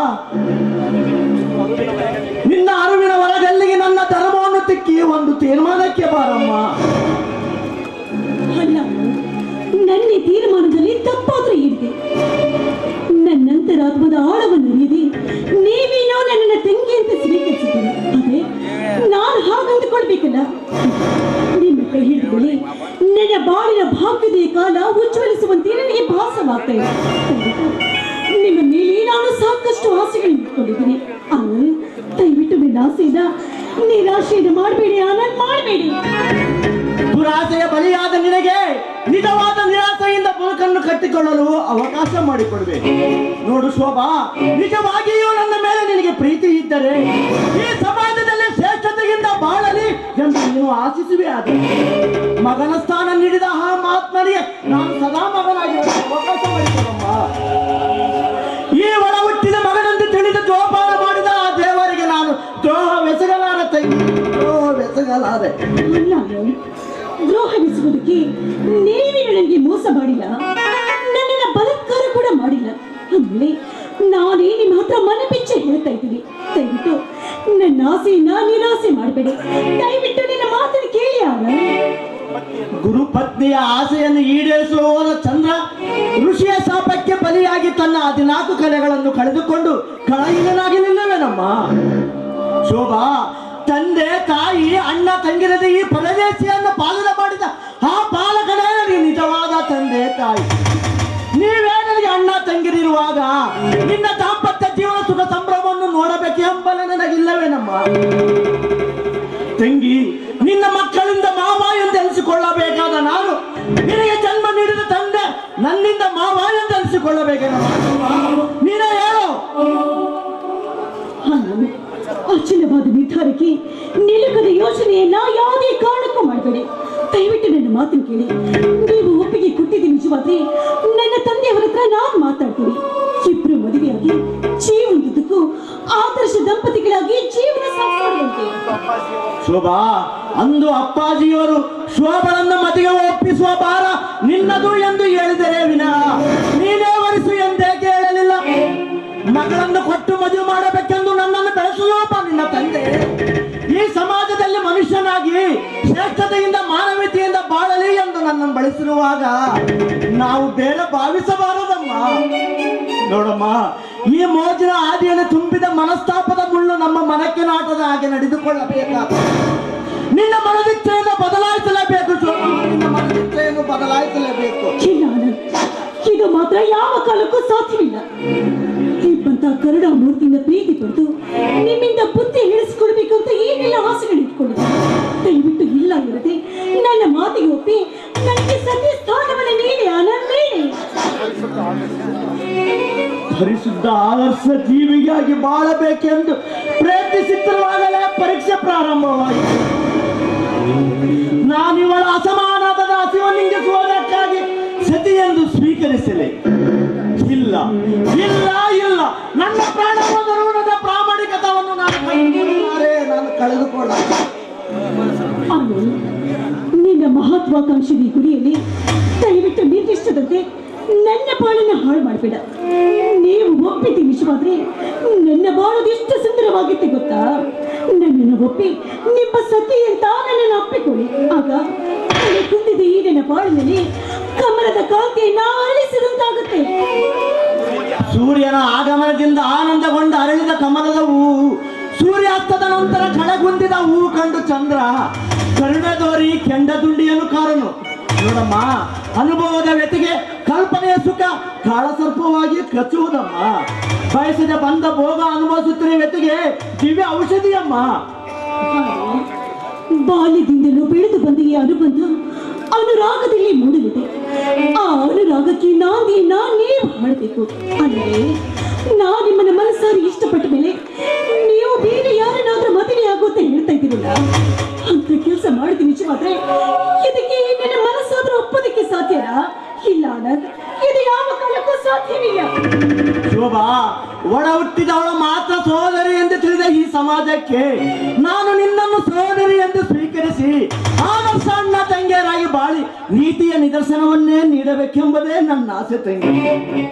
ನಿನ್ನ ಅರಿವಿನ ಹೊರಗಲ್ಲಿಗೆ ನನ್ನ ಧರ್ಮವನ್ನು ತಿಕ್ಕಿ ಒಂದು ತೀರ್ಮಾನಕ್ಕೆ ಬಾರಮ್ಮ. ಅಲ್ಲ, ನನ್ನ ತೀರ್ಮಾನದಲ್ಲಿ ತಪ್ಪಾದ್ರೂ ಇದೆ. ನನ್ನಂತರಾತ್ಮದ ಆಳವನ್ನು ಅರಿಯದೆ ನೀವೇನೋ ನನ್ನನ್ನು ತಂಗಿ ಅಂತ ಸ್ವೀಕರಿಸಿದ್ದೀರಿ. ಅದೇ ನಾನು ಹಾಗಂದುಕೊಳ್ಬೇಕಲ್ಲ. ನಿಮ್ಮ ಕೈ ಹಿಡಿದುಕೊಳ್ಳಿ, ನನ್ನ ಬಾಳಿನ ಭಾಗ್ಯದ ಕಾಲ ಉಜ್ವಲಿಸುವಂತೆ ನನಗೆ ಭಾಸವಾಗ್ತಾ ಇದೆ. ನಿಮ್ಮ ಮೇಲೆ ನಾನು ಸಾಕಷ್ಟು ಆಸೆಗಳನ್ನು ಇಟ್ಕೊಂಡಿದ್ದೀನಿ. ಆದರೆ ದಯವಿಟ್ಟು ನನ್ನ ಆಸೆಯಿಂದ ನಿರಾಶೆಯನ್ನು ಮಾಡಬೇಡಿ, ಆನಂದ್ ಮಾಡಬೇಡಿ. ದುರಾಸೆಯ ಬಲಿಯಾದ ನಿನಗೆ ನಿಜವಾದ ನಿರಾಸೆಯಿಂದ ಬದುಕನ್ನು ಕಟ್ಟಿಕೊಳ್ಳಲು ಅವಕಾಶ ಮಾಡಿಕೊಡ್ಬೇಕು. ನೋಡು ಶೋಭಾ, ನಿಜವಾಗಿಯೂ ನನ್ನ ಮೇಲೆ ನಿನಗೆ ಪ್ರೀತಿ ಇದ್ದರೆ ಈ ಸಮಾಜದಲ್ಲಿ ಶ್ರೇಷ್ಠತೆಯಿಂದ ಬಾಳಲಿ ಎಂದು ನೀನು ಆಶಿಸುವೆ. ಆದರೆ ಮಗನ ಸ್ಥಾನ ನೀಡಿದ ಆ ಮಹಾತ್ಮನಿಗೆ ನಾನು ಸದಾ ಮಗನಾಗಿರಲು ಅವಕಾಶ ಮಾಡಿಕೊಡಮ್ಮ. ಈ ಒಳ ಹುಟ್ಟಿದ ಮಗನಂತೆ ತಿಳಿದು ಜೋಪಾನ ಮಾಡಿದ ಆ ದೇವರಿಗೆ ನಾನು ದ್ರೋಹವೆಸಗಲಾರ ತಂಗಿ, ದ್ರೋಹವೆಸಗಲಾರೆ. ದ್ರೋಹವೆಸುವುದಕ್ಕೆ ನೀವೇ ನನಗೆ ಮೋಸ ಮಾಡಿಲ್ಲ, ನನ್ನನ್ನ ಬಲಾತ್ಕಾರ ಕೂಡ ಮಾಡಿಲ್ಲ. ಆಮೇಲೆ ನಾನೇ ನಿಮ್ಮ ಹತ್ರ ಮನ ಬಿಚ್ಚಿ ಹೇಳ್ತಾ ಇದ್ದೀನಿ, ದಯವಿಟ್ಟು ನನ್ನ ಆಸೆಯನ್ನ ನಿರಾಸೆ ಮಾಡಬೇಡಿ. ದಯವಿಟ್ಟು ನಿನ್ನ ಮಾತನ್ನು ಕೇಳಿ. ಆಗ ಗುರುಪತ್ನಿಯ ಆಸೆಯನ್ನು ಈಡೇರಿಸಲು ಹೋದ ಚಂದ್ರ ಋಷಿಯ ಶಾಪಕ್ಕೆ ಬಲಿಯಾಗಿ ತನ್ನ 14 ಕಲೆಗಳನ್ನು ಕಳೆದುಕೊಂಡು ಕಳಹೀನನಾಗಿ ನಿಲ್ಲವೇನಮ್ಮ. ಶೋಭಾ, ತಂದೆ ತಾಯಿ ಅಣ್ಣ ತಂಗಿರದ ಈ ಪರದೇಶಿಯನ್ನು ಪಾಲನ ಮಾಡಿದ ಆ ಪಾಲಕನೇ ನಿಜವಾದ ತಂದೆ ತಾಯಿ. ನೀವೇ ನನಗೆ ಅಣ್ಣ ತಂಗಿರಿರುವಾಗ ನಿನ್ನ ದಾಂಪತ್ಯ ಜೀವನ ಸುಖ ಸಂಭ್ರಮವನ್ನು ನೋಡಬೇಕು ಎಂಬ ನನಗಿಲ್ಲವೇನಮ್ಮ. ತಂಗಿ, ನಿನ್ನ ಮಕ್ಕಳಿಂದ ಮಾವ ಎಂದು ಅನಿಸಿಕೊಳ್ಳಬೇಕಾದ ನಾನು ನಿನಗೆ ಜನ್ಮ ನೀಡಿದ ತಂದೆ ನನ್ನಿಂದ ಮಾವ ಎಂದು ಅನಿಸಿಕೊಳ್ಳಬೇಕೇನಮ್ಮ. ನೀನೇ ಹೇಳು. ಅಚಲವಾದ ನಿರ್ಧಾರಕ್ಕೆ ಬಗ್ಗೆ ನಿಲುಕದ ಯೋಚನೆಯನ್ನ ಯಾವುದೇ ಕಾರಣಕ್ಕೂ ಮಾಡಬೇಡಿ. ದಯವಿಟ್ಟು ನನ್ನ ಮಾತನ್ನು ಕೇಳಿ. ನೀವು ಒಪ್ಪಿಗೆ ಕೊಟ್ಟಿದ್ದು ನಿಜವಾದ್ರೆ ನನ್ನ ತಂದೆಯವರ ಹತ್ರ ನಾನು ಮಾತಾಡ್ತೀನಿ. ಇಬ್ರು ಮದುವೆಯಾಗಿ ಜೀವನದುದ್ದಕ್ಕೂ ಆದರ್ಶ ದಂಪತಿಗಳಾಗಿ ಜೀವನ ಸಾಗಿಸುವಂತೆ. ಶೋಭಾ, ಅಂದು ಅಪ್ಪಾಜಿಯವರು ಶೋಭಳನ್ನ ಮದುವೆ ಒಪ್ಪಿಸುವ ಭಾರ ನಿನ್ನದು ಎಂದು ಹೇಳಿದರೆ ವಿನಃ ನೀನೇ ವರಿಸು ಎಂದೇ ಕೇಳಲಿಲ್ಲ. ಮಗಳನ್ನು ಕೊಟ್ಟು ಮದುವೆ ಮಾಡಬೇಕೆಂದು ನನ್ನನ್ನು ಬೆಳೆಸಲೋಪ ನಿನ್ನ ತಂದೆ. ಈ ಸಮಾಜದಲ್ಲಿ ಮನುಷ್ಯನಾಗಿ ಶ್ರೇಷ್ಠತೆಯಿಂದ ಮಾನವೀಯತೆಯಿಂದ ಬಾಳಲಿ ಎಂದು ನನ್ನನ್ನು ಬಳಸಿರುವಾಗ ನಾವು ಬೇರೆ ಭಾವಿಸಬಾರದಮ್ಮ. ನೋಡಮ್ಮ, ಈ ಮೋಜಿನ ಹಾದಿಯಲ್ಲಿ ತುಂಬಿದ ಮನಸ್ತಾಪದ ಮುಳ್ಳು ನಮ್ಮ ಮನಕ್ಕೆ ನಾಟದ ಹಾಗೆ ನಡೆದುಕೊಳ್ಳಬೇಕಾದ ನಿನ್ನ ಮನದಿಚ್ಛೆಯನ್ನು ಬದಲಾಯಿಸಲೇಬೇಕು. ನಿನ್ನ ಮನದಿಚ್ಛೆಯನ್ನು ಬದಲಾಯಿಸಲೇಬೇಕು. ಇಲ್ಲ ಆನಂದ್, ಇದು ಮಾತ್ರ ಯಾವ ಕಾಲಕ್ಕೂ ಸಾಧ್ಯವಿಲ್ಲ. ನಿಮ್ಮಂತ ಕರುಣಾಮೂರ್ತಿಯಿಂದ ಪ್ರೀತಿ ಪಡೆದು ನಿಮ್ಮಿಂದ ಬುದ್ಧಿ ಹೇಳಿಸಿಕೊಳ್ಬೇಕು ಅಂತ ಏನೆಲ್ಲ ಆಸೆಗಳು ಇಟ್ಕೊಂಡಿದ್ದೀನಿ. ದಯವಿಟ್ಟು ಇಲ್ಲ ಇರದೆ ನನ್ನ ಮಾತಿಗೆ ಒಪ್ಪಿ ನನಗೆ ಸತ್ಯ ಸ್ಥಾನವನ್ನು ನೀಡಿ ಆನಂದ್, ನೀಡಿ. ಪರಿಶುದ್ಧ ಆದರ್ಶ ಜೀವಿಗಾಗಿ ಬಾಳಬೇಕೆಂದು ಪ್ರಯತ್ನಿಸುತ್ತಿರುವಾಗಲೇ ಪರೀಕ್ಷೆ ಪ್ರಾರಂಭವಾಯಿತು. ನಾನಿವಳ ಅಸಮಾನದ ಹಸಿವನ್ನಿಂಗಿಸುವುದಕ್ಕಾಗಿ ಸತಿ ಎಂದು ಸ್ವೀಕರಿಸಲೇ ಇಲ್ಲ ಇಲ್ಲ ಇಲ್ಲ. ನನ್ನ ಪ್ರಾಣದ ಪ್ರಾಮಾಣಿಕತವನ್ನು ನಾನು ಕಳೆದುಕೊಳ್ಳ. ನಿನ್ನ ಮಹತ್ವಾಕಾಂಕ್ಷಿ ಗುರಿಯಲ್ಲಿ ದಯವಿಟ್ಟು ನಿರ್ದಿಷ್ಟದಂತೆ ನನ್ನ ಬಾಳನ್ನು ಹಾಳು ಮಾಡಬೇಡ. ನೀವು ಒಪ್ಪಿದ್ದು ನಿಜವಾದ್ರೆ ನನ್ನ ಬಾಳದು ಎಷ್ಟು ಸುಂದರವಾಗಿತ್ತು ಗೊತ್ತಾ. ನನ್ನನ್ನು ಒಪ್ಪಿ ನಿಮ್ಮ ಸತಿ ಅಂತ ನನ್ನನ್ನು ಅಪ್ಪಿಕೊಳ್ಳಿ. ಆಗ ಕುಂದಿದ ಈ ನನ್ನ ಬಾಳಿನಲ್ಲಿ ಕಮಲದ ಕಾಂತಿಯನ್ನ ಅರಳಿಸಿದಂತಾಗುತ್ತೆ. ಸೂರ್ಯನ ಆಗಮನದಿಂದ ಆನಂದಗೊಂಡು ಅರಳಿದ ಕಮಲದ ಹೂವು ಸೂರ್ಯಾಸ್ತದ ನಂತರ ಕಳೆಗುಂದಿದ ಹೂವು ಕಂಡು ಚಂದ್ರ ಕರುಣೆ ತೋರಿ ಕೆಂಡದುಂಡಿಯನ್ನು ಕಾರನು. ನೋಡಮ್ಮ, ಅನುಭವದ ವ್ಯತಿಗೆ ಕಲ್ಪನೆಯ ಸುಖ ಕಾಳಸರ್ಪವಾಗಿ ಕಚ್ಚುವುದಮ್ಮ. ಬಯಸದೆ ಬಂದ ಭೋಗ ಅನುಭವಿಸುತ್ತಿರುವ ವ್ಯತಿಗೆ ದಿವ್ಯ ಔಷಧಿಯಮ್ಮ. ಬಾಲ್ಯದಿಂದಲೂ ಬೆಳೆದು ಬಂದ ಈ ಅನುಬಂಧ ಅನುರಾಗದಲ್ಲಿ ಮೂಡಲಿದೆ. ಆ ಅನುರಾಗಕ್ಕೆ ನಾಂದಿಯನ್ನ ನೀವು ಮಾಡಬೇಕು. ಅಂದರೆ ನಾನು ನಿಮ್ಮನ್ನ ಮನಸ್ಸಾರಿ ಇಷ್ಟಪಟ್ಟ ಮೇಲೆ ನೀವು ಬೇರೆ ಯಾರನ್ನಾದ್ರೂ ಮದುವೆ ಆಗುತ್ತೆ ಹೇಳ್ತಾ ಇದ್ದೀರಲ್ಲ, ಅಂತ ಕೆಲಸ ಮಾಡಿದ ನಿಜವಾದ್ರೆ ಇದಕ್ಕೆ ನನ್ನ ಮನಸ್ಸಾದ್ರೂ ಒಪ್ಪೋದಕ್ಕೆ ಸಾಧ್ಯನಾ? ಇಲ್ಲ ಆನಂದ್, ಇದು ಯಾವ ಕಾಲಕ್ಕೂ ಸಾಧ್ಯವಿಲ್ಲ. ಶೋಭಾ, ಒಡ ಹುಟ್ಟಿದವಳು ಮಾತ್ರ ಸಹೋದರಿ ಎಂದು ತಿಳಿದ ಈ ಸಮಾಜಕ್ಕೆ ನಾನು ನಿನ್ನನ್ನು ಸಹೋದರಿ ಎಂದು ಸ್ವೀಕರಿಸಿ ಆದರ್ಶ ಅಣ್ಣ ತಂಗಿಯರಾಗಿ ಬಾಳಿ ನೀತಿಯ ನಿದರ್ಶನವನ್ನೇ ನೀಡಬೇಕೆಂಬುದೇ ನನ್ನ ಆಸೆ ತಂಗಿ.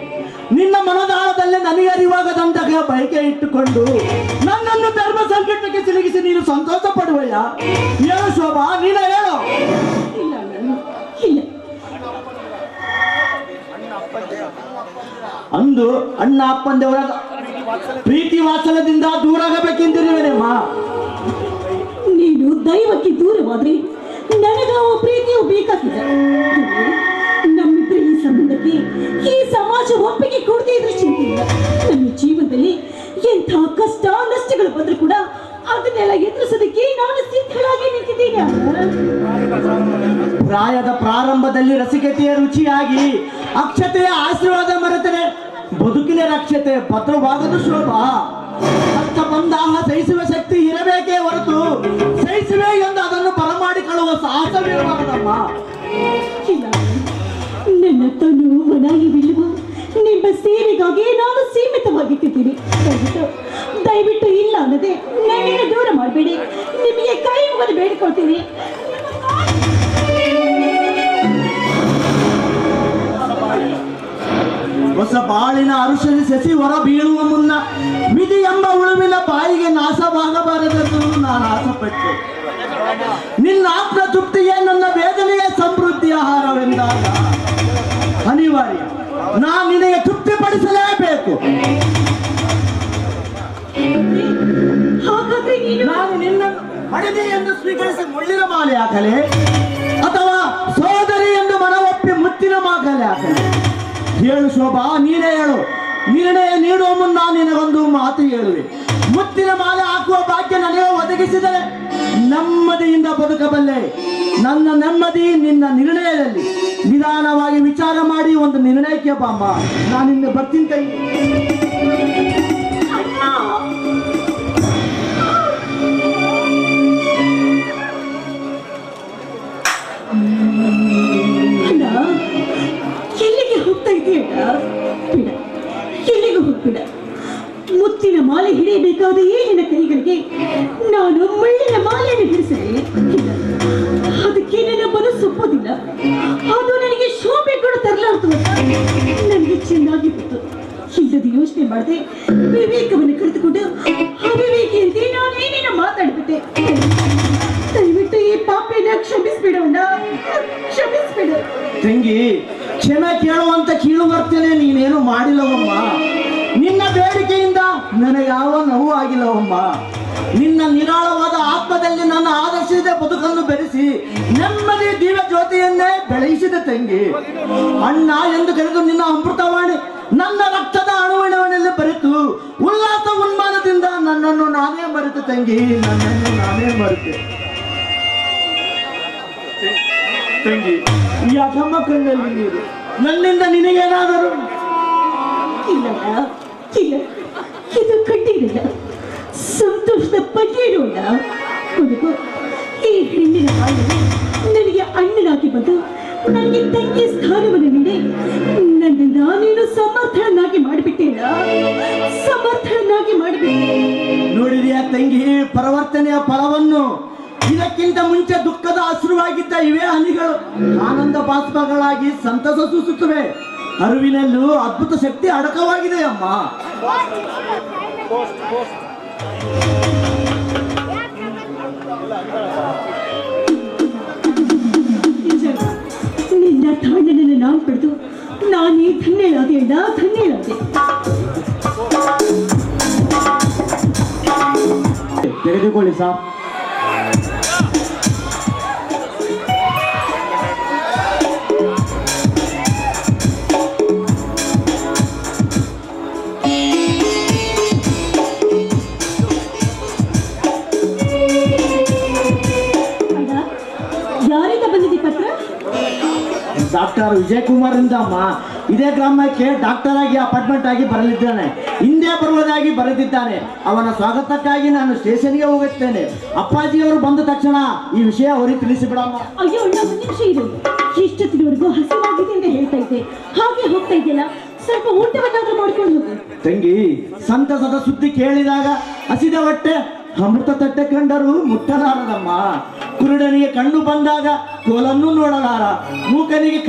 ನಿನ್ನ ಮನದಾಳದಲ್ಲೇ ನನಗರಿವಾಗದಂತಹ ಬಯಕೆ ಇಟ್ಟುಕೊಂಡು ನನ್ನನ್ನು ಧರ್ಮ ಸಂಕಟಕ್ಕೆ ಸಿಲುಗಿಸಿ ನೀನು ಸಂತೋಷ ಪಡುವಯ್ಯ? ಹೇಳು ಶೋಭಾ, ನೀನು ಹೇಳು. ಇಲ್ಲ ಆನಂದ್, ಇಲ್ಲ. ಅಂದು ಅಣ್ಣ ಅಪ್ಪಂದವರ ಪ್ರೀತಿ ವಾತ್ಸಲ್ಯದಿಂದ ದೂರಾಗಬೇಕೆಂದಿರುವೆನಮ್ಮ. ನೀನು ದೈವಕ್ಕೆ ದೂರವಾದ್ರೆ ನನಗಾವ ಪ್ರೀತಿಯು ಬೇಕಾಗಿದೆ. ನಮ್ಮಿಬ್ಬರ ಈ ಸಂಬಂಧಕ್ಕೆ ಈ ಸಮಾಜ ಒಪ್ಪಿಗೆ ಕೊಡದೇ ಇದ್ರೆ ಚಿಂತೆ ಇಲ್ಲ. ನನ್ನ ಜೀವನದಲ್ಲಿ ಎಂಥ ಕಷ್ಟ ನಷ್ಟಗಳು ಬಂದರೂ ಕೂಡ ಅದನ್ನೆಲ್ಲ ಎದುರಿಸೋದಕ್ಕೆ ನಾನು ಸಿದ್ಧಳಾಗಿ ನಿಂತಿದ್ದೀನಿ. ಪ್ರಾಯದ ಪ್ರಾರಂಭದಲ್ಲಿ ರಸಿಕತೆಯ ರುಚಿಯಾಗಿ ಅಕ್ಷತೆಯ ಆಶೀರ್ವಾದ ಮರೆತರೆ ಬದುಕಿನ ರಕ್ಷತೆ ಭದ್ರವಾಗದು ಶೋಭಾ. ಕಷ್ಟ ಬಂದಾಹ ಸಹಿಸುವ ಶಕ್ತಿ ಇರಬೇಕೇ ಹೊರತು ಸಹಿಸುವೆ ಎಂದು ಅದನ್ನು ಬರಮಾಡಿಕೊಳ್ಳುವ ಸಾಹಸವಿರಬಾರದಮ್ಮ. ಇಲ್ಲ, ನನ್ನ ತನು ಮನಾಗಿ ಬೀಳುವ ನಿಮ್ಮ ಸೇವೆಗಾಗಿ ನಾನು ಸೀಮಿತವಾಗಿಟ್ಟಿದ್ದೀನಿ. ದಯವಿಟ್ಟು ಇಲ್ಲ ಅನ್ನದೆ ನನ್ನಿಂದ ದೂರ ಮಾಡಬೇಡಿ. ನಿಮಗೆ ಕೈ ಮುಗಿದು ಬೇಡಿಕೊಳ್ತೀನಿ. ಹೊಸ ಬಾಳಿನ ಅರುಷದಿ ಸಸಿ ಹೊರ ಬೀಳುವ ಮುನ್ನ ವಿಧಿ ಎಂಬ ಉಳುವಿನ ಬಾಯಿಗೆ ನಾಶವಾಗಬಾರದೆಂದು ನಾನು ಆಸೆಪಟ್ಟೆ. ನಿನ್ನ ಆತ್ಮ ತೃಪ್ತಿಯೇ ನನ್ನ ವೇದನೆಯ ಸಮೃದ್ಧಿ ಆಹಾರವೆಂದಾಗ ಅನಿವಾರ್ಯ. ನಾನು ನಿನಗೆ ತೃಪ್ತಿಪಡಿಸಲೇಬೇಕು. ಹಾಗಾದ್ರೆ ನಾನು ನಿನ್ನನ್ನು ಮಡದಿ ಎಂದು ಸ್ವೀಕರಿಸಿ ಮುಳ್ಳಿನ ಮಾಲೆ ಹಾಕಲೆ ಅಥವಾ ಸೋದರಿ ಎಂದು ಮನವೊಪ್ಪಿ ಮುತ್ತಿನ ಮಾಕಲೆ ಹಾಕಲೆ? ಹೇಳು ಶೋಭಾ, ನೀನೇ ಹೇಳು. ನಿರ್ಣಯ ನೀಡುವ ಮುನ್ನ ನಿನಗೊಂದು ಮಾತು ಹೇಳುವೆ. ಮುತ್ತಿನ ಮಾಲೆ ಹಾಕುವ ಭಾಗ್ಯ ನನಗೆ ಒದಗಿಸಿದರೆ ನೆಮ್ಮದಿಯಿಂದ ಬದುಕಬಲ್ಲೆ. ನನ್ನ ನೆಮ್ಮದಿ ನಿನ್ನ ನಿರ್ಣಯದಲ್ಲಿ. ನಿಧಾನವಾಗಿ ವಿಚಾರ ಮಾಡಿ ಒಂದು ನಿರ್ಣಯಕ್ಕೆ ಬಾಮ್ಮ. ನಾನಿನ್ನ ಬರ್ತೀನಿ ಕೈ. ಅಣ್ಣ ಎಲ್ಲಿಗೆ ಹೋಗ್ತಾ ಇದೆಯಣ್ಣ? ಬಿಡ, ಎಲ್ಲಿಗೂ ಹೋಗ್ಬಿಡ. ಮುತ್ತಿನ ಮಾಲೆ ಹಿಡಿಯಬೇಕಾದ ಈ ನಿನ್ನ ಕೈಗಳಿಗೆ ನಾನು ಮುಳ್ಳಿನ ಮಾಲೆಯನ್ನು ಹಿಡಿಸಲಿ. ಅದಕ್ಕೆ ನನ್ನ ಮನಸ್ಸು ಒಪ್ಪೋದಿಲ್ಲ. ಅದು ನನಗೆ ಶೋಭೆ ಕೂಡ ತರಲಾರ್ದು. ನನಗೆ ಚೆನ್ನಾಗಿ ಗೊತ್ತು. ಇಲ್ಲದ ಯೋಚನೆ ಮಾಡದೆ ವಿವೇಕವನ್ನು ಕಳೆದುಕೊಂಡು ಅವಿವೇಕಿಯಂತೆ ನಾನು ಏನೇನೋ ಮಾತಾಡ್ಬಿಟ್ಟೆ. ದಯವಿಟ್ಟು ಈ ಪಾಪೆನ ಕ್ಷಮಿಸ್ಬಿಡೋಣ, ಕ್ಷಮಿಸ್ಬಿಡು. ತಂಗಿ, ಕ್ಷಮೆ ಕೇಳುವಂತ ಕೀಳು ವರ್ತನೆ ನೀನೇನು ಮಾಡಿಲ್ಲವಮ್ಮ. ನಿನ್ನ ಬೇಡಿಕೆಯಿಂದ ನನಗೆ ಯಾವ ನೋವು ಆಗಿಲ್ಲವಮ್ಮ. ನಿನ್ನ ನಿರಾಳವಾದ ಆತ್ಮದಲ್ಲಿ ನನ್ನ ಆದರ್ಶದ ಬದುಕನ್ನು ಬೆರೆಸಿ ನೆಮ್ಮದಿ ದಿವ್ಯ ಜ್ಯೋತಿಯನ್ನೇ ಬೆಳೆಸಿದ ತಂಗಿ. ಅಣ್ಣ ಎಂದು ಕರೆದು ನಿನ್ನ ಅಮೃತವಾಣಿ ನನ್ನ ರಕ್ತದ ಅಣುವಣವನ್ನೆಲ್ಲ ಬೆರೆತು ಉಲ್ಲಾಸ ಉನ್ಮಾನದಿಂದ ನನ್ನನ್ನು ನಾನೇ ಮರೆತು ತಂಗಿ, ನನ್ನನ್ನು ನಾನೇ ಮರೆತೆ ತಂಗಿ. ಯಾಕಮ್ಮ ಕಣ್ಣಲ್ಲಿ ನೀರು? ನನ್ನಿಂದ ನಿನಗೇನಾದರೂ? ಇಲ್ಲಣ್ಣ, ಇಲ್ಲ, ಇದು ಕಣ್ಣೀರಿಲ್ಲ, ಸಂತೋಷದ ಪನ್ನೀರೋಣ. ಕೊನೆಗೂ ಈ ಹೆಣ್ಣಿನ ಬಾಯಲ್ಲಿ ನನಗೆ ಅಣ್ಣನಾಗಿ ಬಂದು ನನಗೆ ತಂಗಿ ಸ್ಥಾನವನ್ನು ನೀಡಿ ನನ್ನ ನಾನೇನು ಸಮರ್ಥನಾಗಿ ಮಾಡಿಬಿಟ್ಟೇನ, ಸಮರ್ಥನಾಗಿ ಮಾಡಿಬಿಟ್ಟೆ. ನೋಡಿದೆಯಾ ತಂಗಿ ಪರಿವರ್ತನೆಯ ಫಲವನ್ನು? ಇದಕ್ಕಿಂತ ಮುಂಚೆ ದುಃಖದ ಹಸಿರುವಾಗಿದ್ದ ಇವೇ ಹನಿಗಳು ಆನಂದ ಬಾಷ್ಪಗಳಾಗಿ ಸಂತಸ ಸೂಸುತ್ತವೆ. ಅರಿವಿನಲ್ಲೂ ಅದ್ಭುತ ಶಕ್ತಿ ಅಡಕವಾಗಿದೆ ಅಮ್ಮ. ನಿನ್ನ ತಾಂಡನನ್ನು ನಾನು ಪಡೆದು ನಾನೇ ಧನ್ಯಳಾದೆ ಅಣ್ಣ, ಧನ್ಯಳಾದೆ. ತೆಗೆದುಕೊಳ್ಳಿ ಸರ್. ಯಾರಿಂದ ಬಂದಿದೆ ಪತ್ರ? ಡಾಕ್ಟರ್ ವಿಜಯಕುಮಾರ್ ಇಂದ ಅಮ್ಮ. ಇದೇ ಗ್ರಾಮಕ್ಕೆ ಡಾಕ್ಟರ್ ಆಗಿ ಅಪಾಯಿಂಟ್ಮೆಂಟ್ ಆಗಿ ಬರಲಿದ್ದಾನೆ. ಹಿಂದೆ ಬರುವುದಾಗಿ ಬರೆದಿದ್ದಾನೆ. ಅವನ ಸ್ವಾಗತಕ್ಕಾಗಿ ನಾನು ಸ್ಟೇಷನ್ಗೆ ಹೋಗುತ್ತೇನೆ. ಅಪ್ಪಾಜಿಯವರು ಬಂದ ತಕ್ಷಣ ಈ ವಿಷಯ ಅವರಿಗೆ ತಿಳಿಸಿಬಿಡಮ್ಮ. ಅಯ್ಯೋ ಅಣ್ಣ, ಒಂದು ನಿಮಿಷ ಇರು. ಎಷ್ಟೊತ್ತಿನವರೆಗೂ ಹಸಿವಾಗಿದೆ ಅಂತ ಹೇಳ್ತಾ ಇದ್ದೆ, ಹಾಗೆ ಹೋಗ್ತಾ ಇದೆಯಲ್ಲ, ಸ್ವಲ್ಪ ಊಟವನ್ನಾದ್ರೂ ಮಾಡ್ಕೊಂಡು ಹೋಗು. ತಂಗಿ, ಸಂತಸದ ಸುದ್ದಿ ಕೇಳಿದಾಗ ಹಸಿದ ಹೊಟ್ಟೆ ಅಮೃತ ತಟ್ಟೆ ಕಂಡರೂ ಮುಟ್ಟಲಾರದಮ್ಮ. ಕುರುಡನಿಗೆ ಕಣ್ಣು ಬಂದಾಗ ಕೋಲನ್ನು ನೋಡಲಾರ, ಮೂಕನಿಗೆ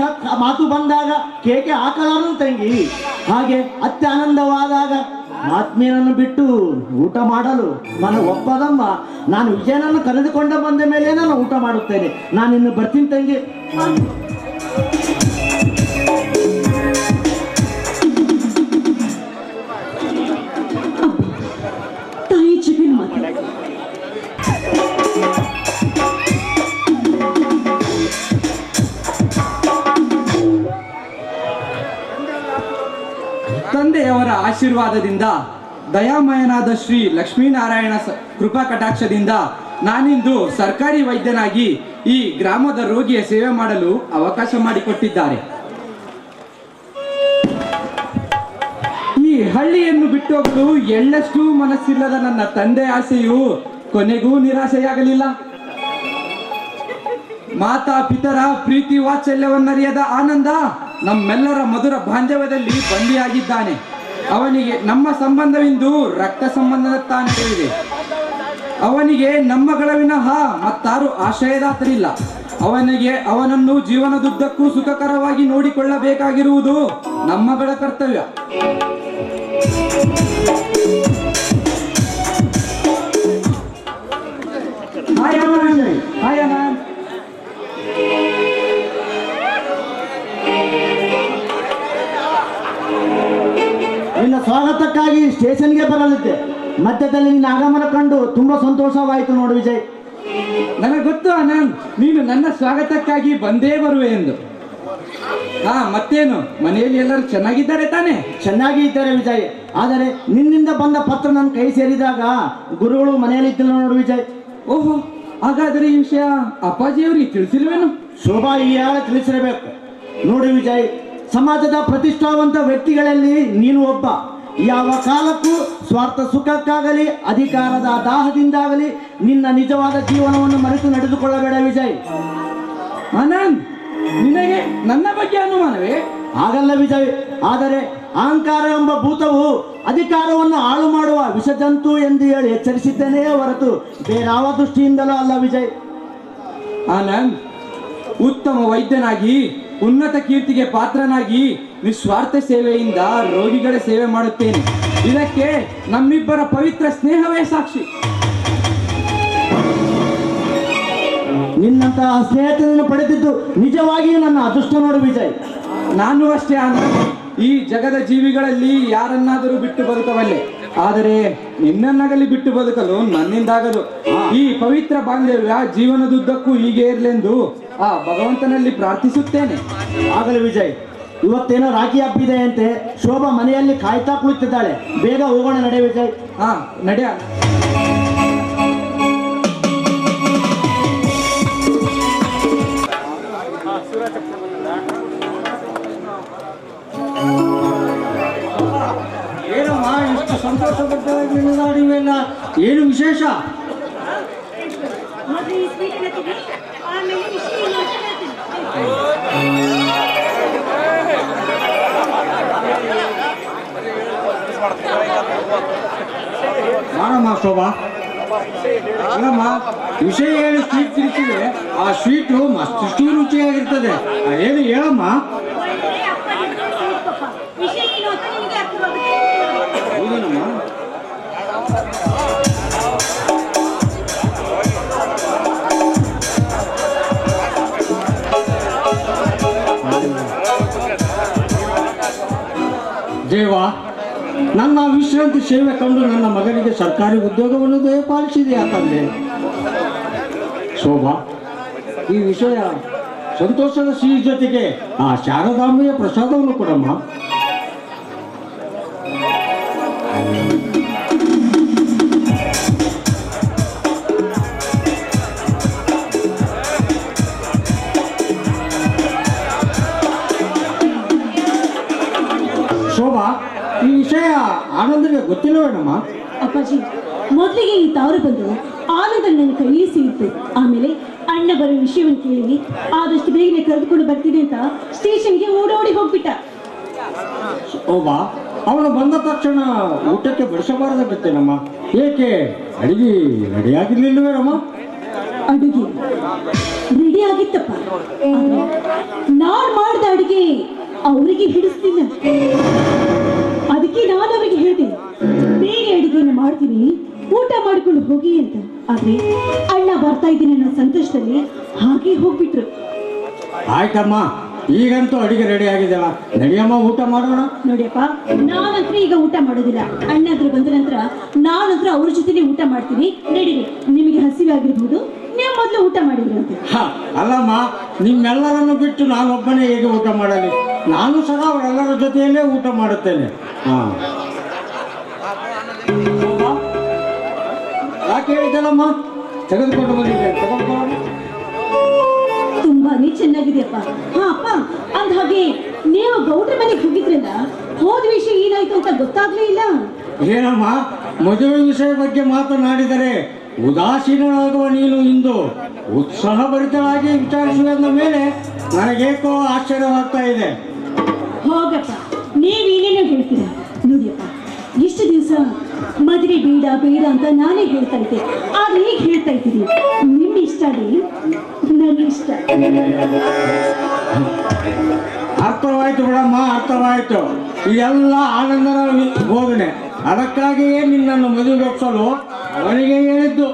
ಮಾತು ಬಂದಾಗ ಕೇಕೆ ಹಾಕಲಾರನು ತಂಗಿ. ಹಾಗೆ ಅತ್ಯಾನಂದವಾದಾಗ ಆತ್ಮೀಯನನ್ನು ಬಿಟ್ಟು ಊಟ ಮಾಡಲು ನಾನು ಒಪ್ಪದಮ್ಮ. ನಾನು ವಿಜಯನನ್ನು ಕರೆದುಕೊಂಡ ಬಂದ ಮೇಲೆ ನಾನು ಊಟ ಮಾಡುತ್ತೇನೆ. ನಾನು ಇನ್ನು ಬರ್ತೀನಿ ತಂಗಿ. ತಾಯಿ ಜಗನ್ ಮಾತು. ತಂದೆಯವರ ಆಶೀರ್ವಾದದಿಂದ ದಯಾಮಯನಾದ ಶ್ರೀ ಲಕ್ಷ್ಮೀನಾರಾಯಣ ಕೃಪಾ ಕಟಾಕ್ಷದಿಂದ ನಾನಿಂದು ಸರ್ಕಾರಿ ವೈದ್ಯನಾಗಿ ಈ ಗ್ರಾಮದ ರೋಗಿಯ ಸೇವೆ ಮಾಡಲು ಅವಕಾಶ ಮಾಡಿಕೊಟ್ಟಿದ್ದಾರೆ. ಈ ಹಳ್ಳಿಯನ್ನು ಬಿಟ್ಟೋಗಲು ಎಳ್ಳಷ್ಟು ಮನಸ್ಸಿಲ್ಲದ ನನ್ನ ತಂದೆ ಆಸೆಯು ಕೊನೆಗೂ ನಿರಾಸೆಯಾಗಲಿಲ್ಲ. ಮಾತಾ ಪಿತರ ಪ್ರೀತಿ ವಾತ್ಸಲ್ಯವನ್ನರಿಯದ ಆನಂದ ನಮ್ಮೆಲ್ಲರ ಮಧುರ ಬಾಂಧವ್ಯದಲ್ಲಿ ಬಂದಿಯಾಗಿದ್ದಾನೆ. ಅವನಿಗೆ ನಮ್ಮ ಸಂಬಂಧವಿಂದು ರಕ್ತ ಸಂಬಂಧದತ್ತ ನಡೆದಿದೆ. ಅವನಿಗೆ ನಮ್ಮಗಳ ವಿನಃ ಮತ್ತಾರು ಆಶ್ರಯದಾತರಿಲ್ಲ. ಅವನನ್ನು ಜೀವನದುದ್ದಕ್ಕೂ ಸುಖಕರವಾಗಿ ನೋಡಿಕೊಳ್ಳಬೇಕಾಗಿರುವುದು ನಮ್ಮಗಳ ಕರ್ತವ್ಯ. ಹಾಯ್ ಅಣ್ಣ. ನಿನ್ನ ಸ್ವಾಗತಕ್ಕಾಗಿ ಸ್ಟೇಷನ್ಗೆ ಬರಲಿದ್ದೆ. ಮಧ್ಯದಲ್ಲಿ ನಿನ್ನ ಆಗಮನ ಕಂಡು ತುಂಬಾ ಸಂತೋಷವಾಯಿತು ನೋಡು ವಿಜಯ್. ನನಗೆ ಗೊತ್ತು ಆನಂದ್, ನೀನು ನನ್ನ ಸ್ವಾಗತಕ್ಕಾಗಿ ಬಂದೇ ಬರುವೆ ಎಂದು. ಮತ್ತೇನು, ಮನೆಯಲ್ಲಿ ಎಲ್ಲರೂ ಚೆನ್ನಾಗಿದ್ದಾರೆ ತಾನೆ? ಚೆನ್ನಾಗಿ ಇದ್ದಾರೆ ವಿಜಯ್. ಆದರೆ ನಿನ್ನಿಂದ ಬಂದ ಪತ್ರ ನನ್ನ ಕೈ ಸೇರಿದಾಗ ಗುರುಗಳು ಮನೆಯಲ್ಲಿ ಇದ್ದಿಲ್ಲ ನೋಡು ವಿಜಯ್. ಓಹೋ, ಹಾಗಾದರೆ ಈ ವಿಷಯ ಅಪ್ಪಾಜಿಯವರಿಗೆ ತಿಳಿಸಿಲ್ವೇನು? ಶೋಭಾ ಈ ಯಾರ ತಿಳಿಸಿರಬೇಕು. ನೋಡಿ ವಿಜಯ್, ಸಮಾಜದ ಪ್ರತಿಷ್ಠಾವಂತ ವ್ಯಕ್ತಿಗಳಲ್ಲಿ ನೀನು ಒಬ್ಬ. ಯಾವ ಕಾಲಕ್ಕೂ ಸ್ವಾರ್ಥ ಸುಖಕ್ಕಾಗಲಿ ಅಧಿಕಾರದ ದಾಹದಿಂದಾಗಲಿ ನಿನ್ನ ನಿಜವಾದ ಜೀವನವನ್ನು ಮರೆತು ನಡೆದುಕೊಳ್ಳಬೇಡ ವಿಜಯ್. ಆನಂದ್, ನಿನಗೆ ನನ್ನ ಬಗ್ಗೆ ಅನುಮಾನವೇ? ಹಾಗಲ್ಲ ವಿಜಯ್, ಆದರೆ ಅಹಂಕಾರ ಎಂಬ ಭೂತವು ಅಧಿಕಾರವನ್ನು ಹಾಳು ಮಾಡುವ ವಿಷಜಂತು ಎಂದು ಹೇಳಿ ಎಚ್ಚರಿಸಿದ್ದೇನೆಯೇ ಹೊರತು ಬೇರಾವ ದೃಷ್ಟಿಯಿಂದಲೂ ಅಲ್ಲ ವಿಜಯ್. ಆನಂದ್, ಉತ್ತಮ ವೈದ್ಯನಾಗಿ ಉನ್ನತ ಕೀರ್ತಿಗೆ ಪಾತ್ರನಾಗಿ ನಿಸ್ವಾರ್ಥ ಸೇವೆಯಿಂದ ರೋಗಿಗಳ ಸೇವೆ ಮಾಡುತ್ತೇನೆ. ಇದಕ್ಕೆ ನಮ್ಮಿಬ್ಬರ ಪವಿತ್ರ ಸ್ನೇಹವೇ ಸಾಕ್ಷಿ. ನಿನ್ನಂತಹ ಸ್ನೇಹಿತನನ್ನು ಪಡೆದಿದ್ದು ನಿಜವಾಗಿಯೂ ನನ್ನ ಅದೃಷ್ಟ ನೋಡು ವಿಜಯ್. ನಾನು ಅಷ್ಟೇ ಆನಂದ್, ಈ ಜಗದ ಜೀವಿಗಳಲ್ಲಿ ಯಾರನ್ನಾದರೂ ಬಿಟ್ಟು ಬದುಕಬಲ್ಲೆ, ಆದರೆ ನಿನ್ನನ್ನಾಗಲಿ ಬಿಟ್ಟು ಬದುಕಲು ನನ್ನಿಂದಾಗದು. ಈ ಪವಿತ್ರ ಬಾಂಧವ್ಯ ಜೀವನದುದ್ದಕ್ಕೂ ಹೀಗೆ ಇರಲೆಂದು ಆ ಭಗವಂತನಲ್ಲಿ ಪ್ರಾರ್ಥಿಸುತ್ತೇನೆ. ಆಗಲಿ ವಿಜಯ್, ಇವತ್ತೇನೋ ರಾಖಿ ಹಬ್ಬಿದೆ ಅಂತೆ. ಶೋಭಾ ಮನೆಯಲ್ಲಿ ಕಾಯ್ತಾ ಕುಳಿತಿದ್ದಾಳೆ. ಬೇಗ ಹೋಗೋಣ ನಡೆ ವಿಜಯ್. ಹಾ, ನಡೆಯ. ಏನಮ್ಮ ಇಷ್ಟು ಸಂತೋಷಪಟ್ಟವಾಗಿ ನಿಲ್ಲಾಡಿವೆಲ್ಲ, ಏನು ವಿಶೇಷ? ಮಾಡಮ್ಮ ಶೋಭಾ. ಅಲ್ಲಮ್ಮ, ವಿಷಯ ಹೇಳಿ ಸ್ವೀಟ್ ತಿರುಚಿದ್ರೆ ಆ ಸ್ವೀಟು ಮಸ್ತಿಷ್ಟು ರುಚಿಯಾಗಿರ್ತದೆ. ಏನು ಹೇಳಮ್ಮ. ಹೌದೇನಮ್ಮ? ದೇವ, ನನ್ನ ವಿಶ್ರಾಂತಿ ಸೇವೆ ಕಂಡು ನನ್ನ ಮಗನಿಗೆ ಸರ್ಕಾರಿ ಉದ್ಯೋಗವನ್ನು ದಯಪಾಲಿಸಿದೆ ಯಾಕಂದ್ರೆ. ಶೋಭಾ, ಈ ವಿಷಯ ಸಂತೋಷದ ಸಿಹಿ ಜೊತೆಗೆ ಆ ಶಾರದಾಂಬೆಯ ಪ್ರಸಾದವನ್ನು ಕೊಡಮ್ಮ. ಶೋಭಾ, ಈ ವಿಷಯ ಆನಂದನಿಗೆ ಗೊತ್ತಿಲ್ಲವೇನಮ್ಮ? ಅಪ್ಪಾಜಿ, ಮೊದಲಿಗೆ ಈ ತಾವರು ಬಂದು ಆನಂದ ನನ್ನ ಕೈಯಲ್ಲಿ ಸಿಯಿತು. ಆಮೇಲೆ ಅಣ್ಣ ಬರೋ ವಿಷಯವನ್ನು ಕೇಳಿ ಆದಷ್ಟು ಬೇಗನೆ ಕರೆದುಕೊಂಡು ಬರ್ತೀನಿ ಅಂತ ಸ್ಟೇಷನ್ಗೆ ಓಡೋಡಿ ಹೋಗ್ಬಿಟ್ಟ. ಶೋಭಾ, ಅವನು ಬಂದ ತಕ್ಷಣ ಊಟಕ್ಕೆ ಬಡಿಸಬಾರದಾಗಿತ್ತೇನಮ್ಮ. ಏಕೆ ಅಡಿಗೆ ರೆಡಿಯಾಗಿರ್ಲಿಲ್ಲವೇನಮ್ಮ? ಅಡುಗೆ ರೆಡಿ ಆಗಿತ್ತಪ್ಪ, ಆದ್ರೆ ನಾನ್ ಮಾಡಿದ ಅಡುಗೆ ಅವರಿಗೆ ಹಿಡಿಸ್ತಿಲ್ಲ. ಅದಕ್ಕೆ ನಾನು ಅವರಿಗೆ ಹೇಳ್ತೀನಿ, ಬೇರೆ ಅಡುಗೆಯನ್ನು ಮಾಡ್ತೀನಿ, ಊಟ ಮಾಡಿಕೊಂಡು ಹೋಗಿ ಅಂತ. ಆದ್ರೆ ಅಣ್ಣ ಬರ್ತಾ ಇದ್ದೀನಿ ಅನ್ನೋ ಸಂತೋಷದಲ್ಲಿ ಹಾಗೆ ಹೋಗ್ಬಿಟ್ರು. ಆಯ್ತಮ್ಮ, ಈಗಂತೂ ಅಡಿಗೆ ರೆಡಿ ಆಗಿದೆಯಲ್ಲ, ನಡಿಯಮ್ಮ ಊಟ ಮಾಡೋಣ. ನೋಡಿಯಪ್ಪ, ನಾನಂತ್ರ ಈಗ ಊಟ ಮಾಡೋದಿಲ್ಲ. ಅಣ್ಣ ಹತ್ರ ಬಂದ ನಂತರ ನಾನಂತ್ರ ಅವ್ರ ಜೊತೆನೆ ಊಟ ಮಾಡ್ತೀನಿ. ನಡೀರಿ, ನಿಮಗೆ ಹಸಿವೆ ಆಗಿರ್ಬೋದು, ನೀವು ಮೊದಲು ಊಟ ಮಾಡಿದ್ರಿ ಅಂತ. ಅಲ್ಲಮ್ಮ, ನಿಮ್ಮೆಲ್ಲರನ್ನು ಬಿಟ್ಟು ನಾನೊಬ್ಬನೇ ಹೇಗೆ ಊಟ ಮಾಡಲಿ? ನಾನು ಸಹ ಅವರೆಲ್ಲರ ಜೊತೆಯಲ್ಲೇ ಊಟ ಮಾಡುತ್ತೇನೆ. ಯಾಕೆ ಹೇಳಿದ್ದಲ್ಲಮ್ಮ, ತೆಗೆದುಕೊಂಡು ಬಂದಿದ್ದೆ, ತಗೊಂಡ್ಕೊಳ್ಳೋಣ. ತುಂಬಾನೇ ಚೆನ್ನಾಗಿದೆಯಪ್ಪ. ಹಾ ಅಪ್ಪ, ಅಂದ ಹಾಗೆ ನೀವು ಗೌಡ್ರ ಮನೆಗೆ ಹೋಗಿದ್ರಲ್ಲ, ಹೋದ ವಿಷಯ ಏನಾಯ್ತು ಅಂತ ಗೊತ್ತಾಗ್ಲೇ ಇಲ್ಲ. ಏನಮ್ಮ, ಮದುವೆ ವಿಷಯ ಬಗ್ಗೆ ಮಾತನಾಡಿದರೆ ಉದಾಸೀನರಾಗುವ ನೀನು ಇಂದು ಉತ್ಸಾಹಭರಿತರಾಗಿ ವಿಚಾರಿಸುವಂದ ಮೇಲೆ ನನಗೇಕೋ ಆಶ್ಚರ್ಯವಾಗ್ತಾ ಇದೆ. ಹೋಗಪ್ಪ, ನೀವೇನೇನೋ ಹೇಳ್ತೀರಾ. ನೋಡಿಯಪ್ಪ, ಎಷ್ಟು ದಿವಸ ಮದುವೆ ಬೇಡ ಬೇಡ ಅಂತ ನಾನೇ ಹೇಳ್ತಾ ಇದ್ದೆ, ಆದ್ರೆ ಈಗ ಹೇಳ್ತಾ ಇದ್ದೀನಿ. ನಿಮ್ಮ ಇಷ್ಟ ರೀ, ನನ್ನ ಇಷ್ಟ. ಅರ್ಥವಾಯ್ತು ಬಿಡಮ್ಮ, ಅರ್ಥವಾಯ್ತು. ಇದೆಲ್ಲ ಆನಂದನ ಬೋಧನೆ. ಅದಕ್ಕಾಗಿಯೇ ನಿನ್ನನ್ನು ಮದುವೆಗೆ ಒಪ್ಸಲು ಅವನಿಗೆ ಹೇಳಿದ್ದು.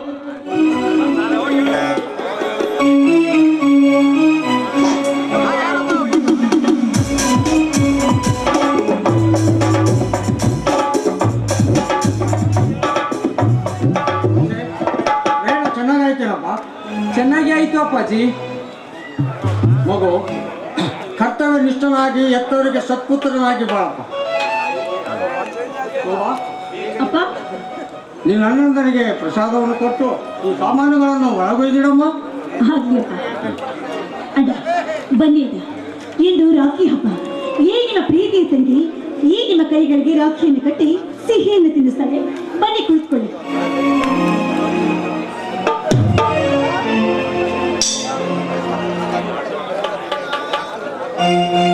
ಚೆನ್ನಾಗಾಯ್ತೇನಪ್ಪ? ಚೆನ್ನಾಗಿ ಆಯ್ತು ಅಪ್ಪಾಜಿ. ಮಗು, ಕರ್ತವ್ಯ ನಿಷ್ಠನಾಗಿ ಎತ್ತವರಿಗೆ ಸತ್ಪುತ್ರನಾಗಿ ಬಾಳಪ್ಪ. ಅಪ್ಪ, ನೀನು ಅಣ್ಣಂದನಿಗೆ ಪ್ರಸಾದವನ್ನು ಕೊಟ್ಟು ಈ ಸಾಮಾನುಗಳನ್ನು ಒಳಗೊಯ್ದಿಡಮ್ಮ. ಆಗ್ಲಿಯಪ್ಪ. ಅಡ್ಡ ಬನ್ನಿ ಅಡ್ಡ, ಇಂದು ರಾಖಿ ಹಬ್ಬ. ಈ ನಿಮ್ಮ ಪ್ರೀತಿಯ ತಂಗಿ ಈ ನಿಮ್ಮ ಕೈಗಳಿಗೆ ರಾಖಿಯನ್ನು ಕಟ್ಟಿ ಸಿಹಿಯನ್ನು ತಿನ್ನಿಸ್ತಾಳೆ. ಬನ್ನಿ ಕುಳಿತುಕೊಳ್ಳಿ. Thank you.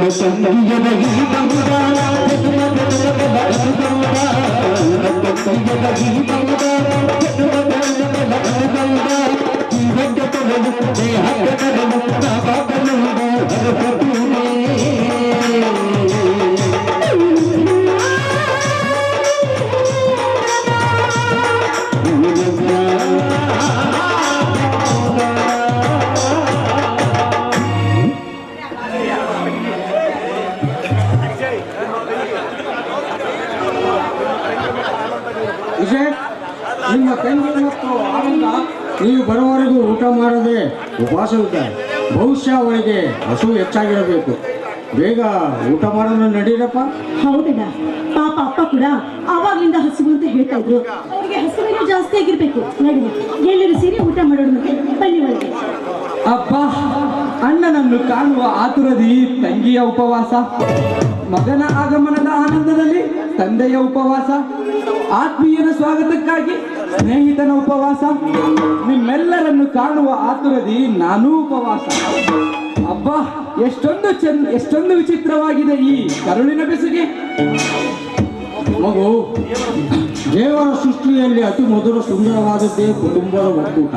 ವಿಜಯ್, ನಿಮ್ಮ ತಂಗಿ ಮತ್ತು ಆನಂದ ನೀವು ಬರುವವರೆಗೂ ಊಟ ಮಾಡದೆ ಉಪವಾಸವಿದ್ದಾರೆ. ಬಹುಶಃ ಅವರಿಗೆ ಹಸು ಹೆಚ್ಚಾಗಿರಬೇಕು. ಬೇಗ ಊಟ ಮಾಡೋಣ, ನಡೀರಪ್ಪ. ಹೌದಣ್ಣ, ಪಾಪ ಅಪ್ಪ ಕೂಡ ಆವಾಗ್ಲಿಂದ ಹಸಿವು ಅಂತ ಹೇಳ್ತಾ ಇದ್ರು. ಅವ್ರಿಗೆ ಹಸಿವೇನು ಜಾಸ್ತಿ ಆಗಿರ್ಬೇಕು. ನಡಿ, ಎಲ್ಲರೂ ಸೇರಿ ಊಟ ಮಾಡೋಣ. ಮತ್ತೆ ಬನ್ನಿ ಒಳಗೆ. ಅಪ್ಪ, ಅಣ್ಣನನ್ನು ಕಾಣುವ ಆತುರದಿ ತಂಗಿಯ ಉಪವಾಸ, ಮಗನ ಆಗಮನದ ಆನಂದದಲ್ಲಿ ತಂದೆಯ ಉಪವಾಸ, ಆತ್ಮೀಯನ ಸ್ವಾಗತಕ್ಕಾಗಿ ಸ್ನೇಹಿತನ ಉಪವಾಸ, ನಿಮ್ಮೆಲ್ಲರನ್ನು ಕಾಣುವ ಆತುರದಿ ನಾನೂ ಉಪವಾಸ. ಅಬ್ಬಾ, ಎಷ್ಟೊಂದು ವಿಚಿತ್ರವಾಗಿದೆ ಈ ಕರುಳಿನ ಬೆಸುಗೆ. ಮಗು, ದೇವರ ಸೃಷ್ಟಿಯಲ್ಲಿ ಅತಿ ಮೊದಲು ಸುಂದರವಾದದ್ದೇ ಕುಟುಂಬದ ಒಕ್ಕೂಟ.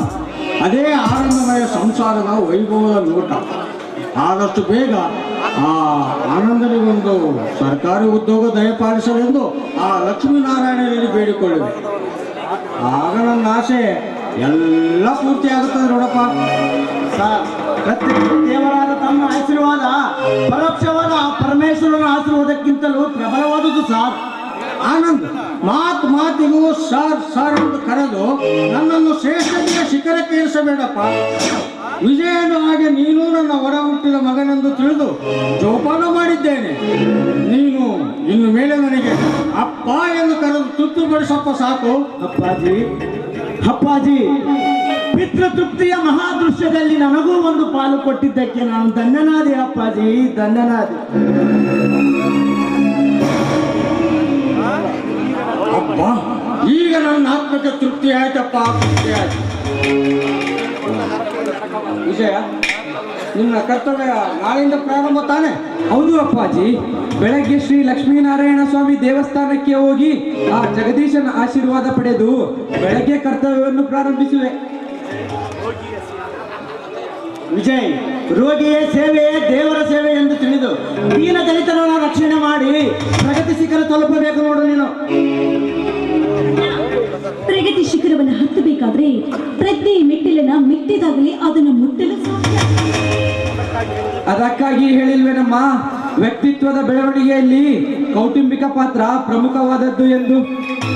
ಅದೇ ಆನಂದಮಯ ಸಂಸಾರದ ವೈಭವದ ನೋಟ. ಆದಷ್ಟು ಬೇಗ ಆ ಆನಂದನಿಗೊಂದು ಸರ್ಕಾರಿ ಉದ್ಯೋಗ ದಯಪಾಲಿಸಲೆಂದು ಆ ಲಕ್ಷ್ಮೀನಾರಾಯಣನಲ್ಲಿ ಬೇಡಿಕೊಳ್ಳಿದೆ. ಆಗ ನನ್ನ ಆಸೆ ಎಲ್ಲ ಪೂರ್ತಿ ಆಗುತ್ತದೆ ನೋಡಪ್ಪ. ಸರ್, ಪ್ರತ್ಯಕ್ಷ ದೇವರಾದ ತಮ್ಮ ಆಶೀರ್ವಾದ ಪರೋಕ್ಷವಾದ ಪರಮೇಶ್ವರನ ಆಶೀರ್ವಾದಕ್ಕಿಂತಲೂ ಪ್ರಬಲವಾದುದು ಸರ್. ಆನಂದ್, ಮಾತಿಗೂ ಸರ್ ಎಂದು ಕರೆದು ನನ್ನನ್ನು ಶ್ರೇಷ್ಠತೆಯ ಶಿಖರಕ್ಕೆ ಇರಿಸಬೇಡಪ್ಪ. ವಿಜಯನು ಹಾಗೆ ನೀನು ನನ್ನ ಹೊರ ಹುಟ್ಟಿದ ಮಗನೆಂದು ತಿಳಿದು ಜೋಪಾನ ಮಾಡಿದ್ದೇನೆ. ನೀನು ಇನ್ನು ಮೇಲೆ ನನಗೆ ಅಪ್ಪ ಎಂದು ಕರೆದು ತೃಪ್ತಿಪಡಿಸಪ್ಪ ಸಾಕು. ಅಪ್ಪಾಜಿ, ಪಿತೃತೃಪ್ತಿಯ ಮಹಾದೃಶ್ಯದಲ್ಲಿ ನನಗೂ ಒಂದು ಪಾಲು ಕೊಟ್ಟಿದ್ದಕ್ಕೆ ನಾನು ಧನ್ಯನಾದೆ ಅಪ್ಪಾಜಿ, ಧನ್ಯನಾದೆ. ಅಪ್ಪ, ಈಗ ನನ್ನ ಆತ್ಮಕ್ಕೆ ತೃಪ್ತಿ ಆಯ್ತಪ್ಪ, ತೃಪ್ತಿ ಆಯ್ತು. ವಿಜಯ, ನಿನ್ನ ಕರ್ತವ್ಯ ನಾಳೆಯಿಂದ ಪ್ರಾರಂಭ ತಾನೆ? ಹೌದು ಅಪ್ಪಾಜಿ, ಬೆಳಗ್ಗೆ ಶ್ರೀ ಲಕ್ಷ್ಮೀನಾರಾಯಣ ಸ್ವಾಮಿ ದೇವಸ್ಥಾನಕ್ಕೆ ಹೋಗಿ ಆ ಜಗದೀಶನ ಆಶೀರ್ವಾದ ಪಡೆದು ಬೆಳಗ್ಗೆ ಕರ್ತವ್ಯವನ್ನು ಪ್ರಾರಂಭಿಸುವೆ. ವಿಜಯ್, ರೋಗಿಯೇ ಸೇವೆಯೇ ದೇವರ ಸೇವೆ ಎಂದು ತಿಳಿದು ದೀನ ದಲಿತರನ್ನು ರಕ್ಷಣೆ ಮಾಡಿ ಪ್ರಗತಿ ಶಿಖರ ತಲುಪಬೇಕು ನೋಡು ನೀನು. ಪ್ರಗತಿ ಶಿಖರವನ್ನು ಹತ್ತಬೇಕಾದ್ರೆ ಪ್ರಜ್ಞೆ ಮೆಟ್ಟಿಲನ್ನ ಮೆಟ್ಟಿದಾಗಲೇ ಅದನ್ನು ಮುಟ್ಟಲು ಸಾಧ್ಯ. ಅದಕ್ಕಾಗಿ ಹೇಳಿಲ್ವೇನಮ್ಮ, ವ್ಯಕ್ತಿತ್ವದ ಬೆಳವಣಿಗೆಯಲ್ಲಿ ಕೌಟುಂಬಿಕ ಪಾತ್ರ ಪ್ರಮುಖವಾದದ್ದು ಎಂದು.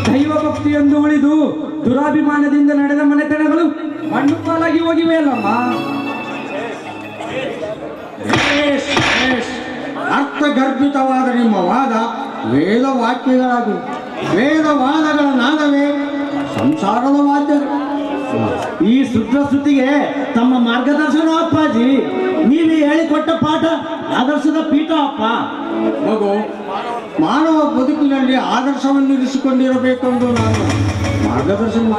ದೈವ ಭಕ್ತಿಯೊಂದು ಉಳಿದು ದುರಾಭಿಮಾನದಿಂದ ನಡೆದ ಮನೆತನಗಳು ಮಣ್ಣು ಪಾಲಾಗಿ ಹೋಗಿವೆ ಅಲ್ಲಮ್ಮ. ಅರ್ಥಗರ್ಭಿತವಾದ ನಿಮ್ಮ ವಾದ ವೇದವಾಕ್ಯಗಳಾಗಿವೆ. ವೇದವಾದಗಳ ನಾದವೇ ಸಂಸಾರದ ವಾದ್ಯಗಳು. ಈ ಶುದ್ಧ ಶ್ರುತಿಗೆ ತಮ್ಮ ಮಾರ್ಗದರ್ಶನ ಅಪ್ಪಾಜಿ. ನೀವೇ ಹೇಳಿಕೊಟ್ಟ ಪಾಠ ಆದರ್ಶದ ಪೀಠ ಅಪ್ಪ. ಮಗು, ಮಾನವ ಬದುಕಿನಲ್ಲಿ ಆದರ್ಶವನ್ನು ಇರಿಸಿಕೊಂಡಿರಬೇಕೆಂದು ನಾನು ಮಾರ್ಗದರ್ಶನ,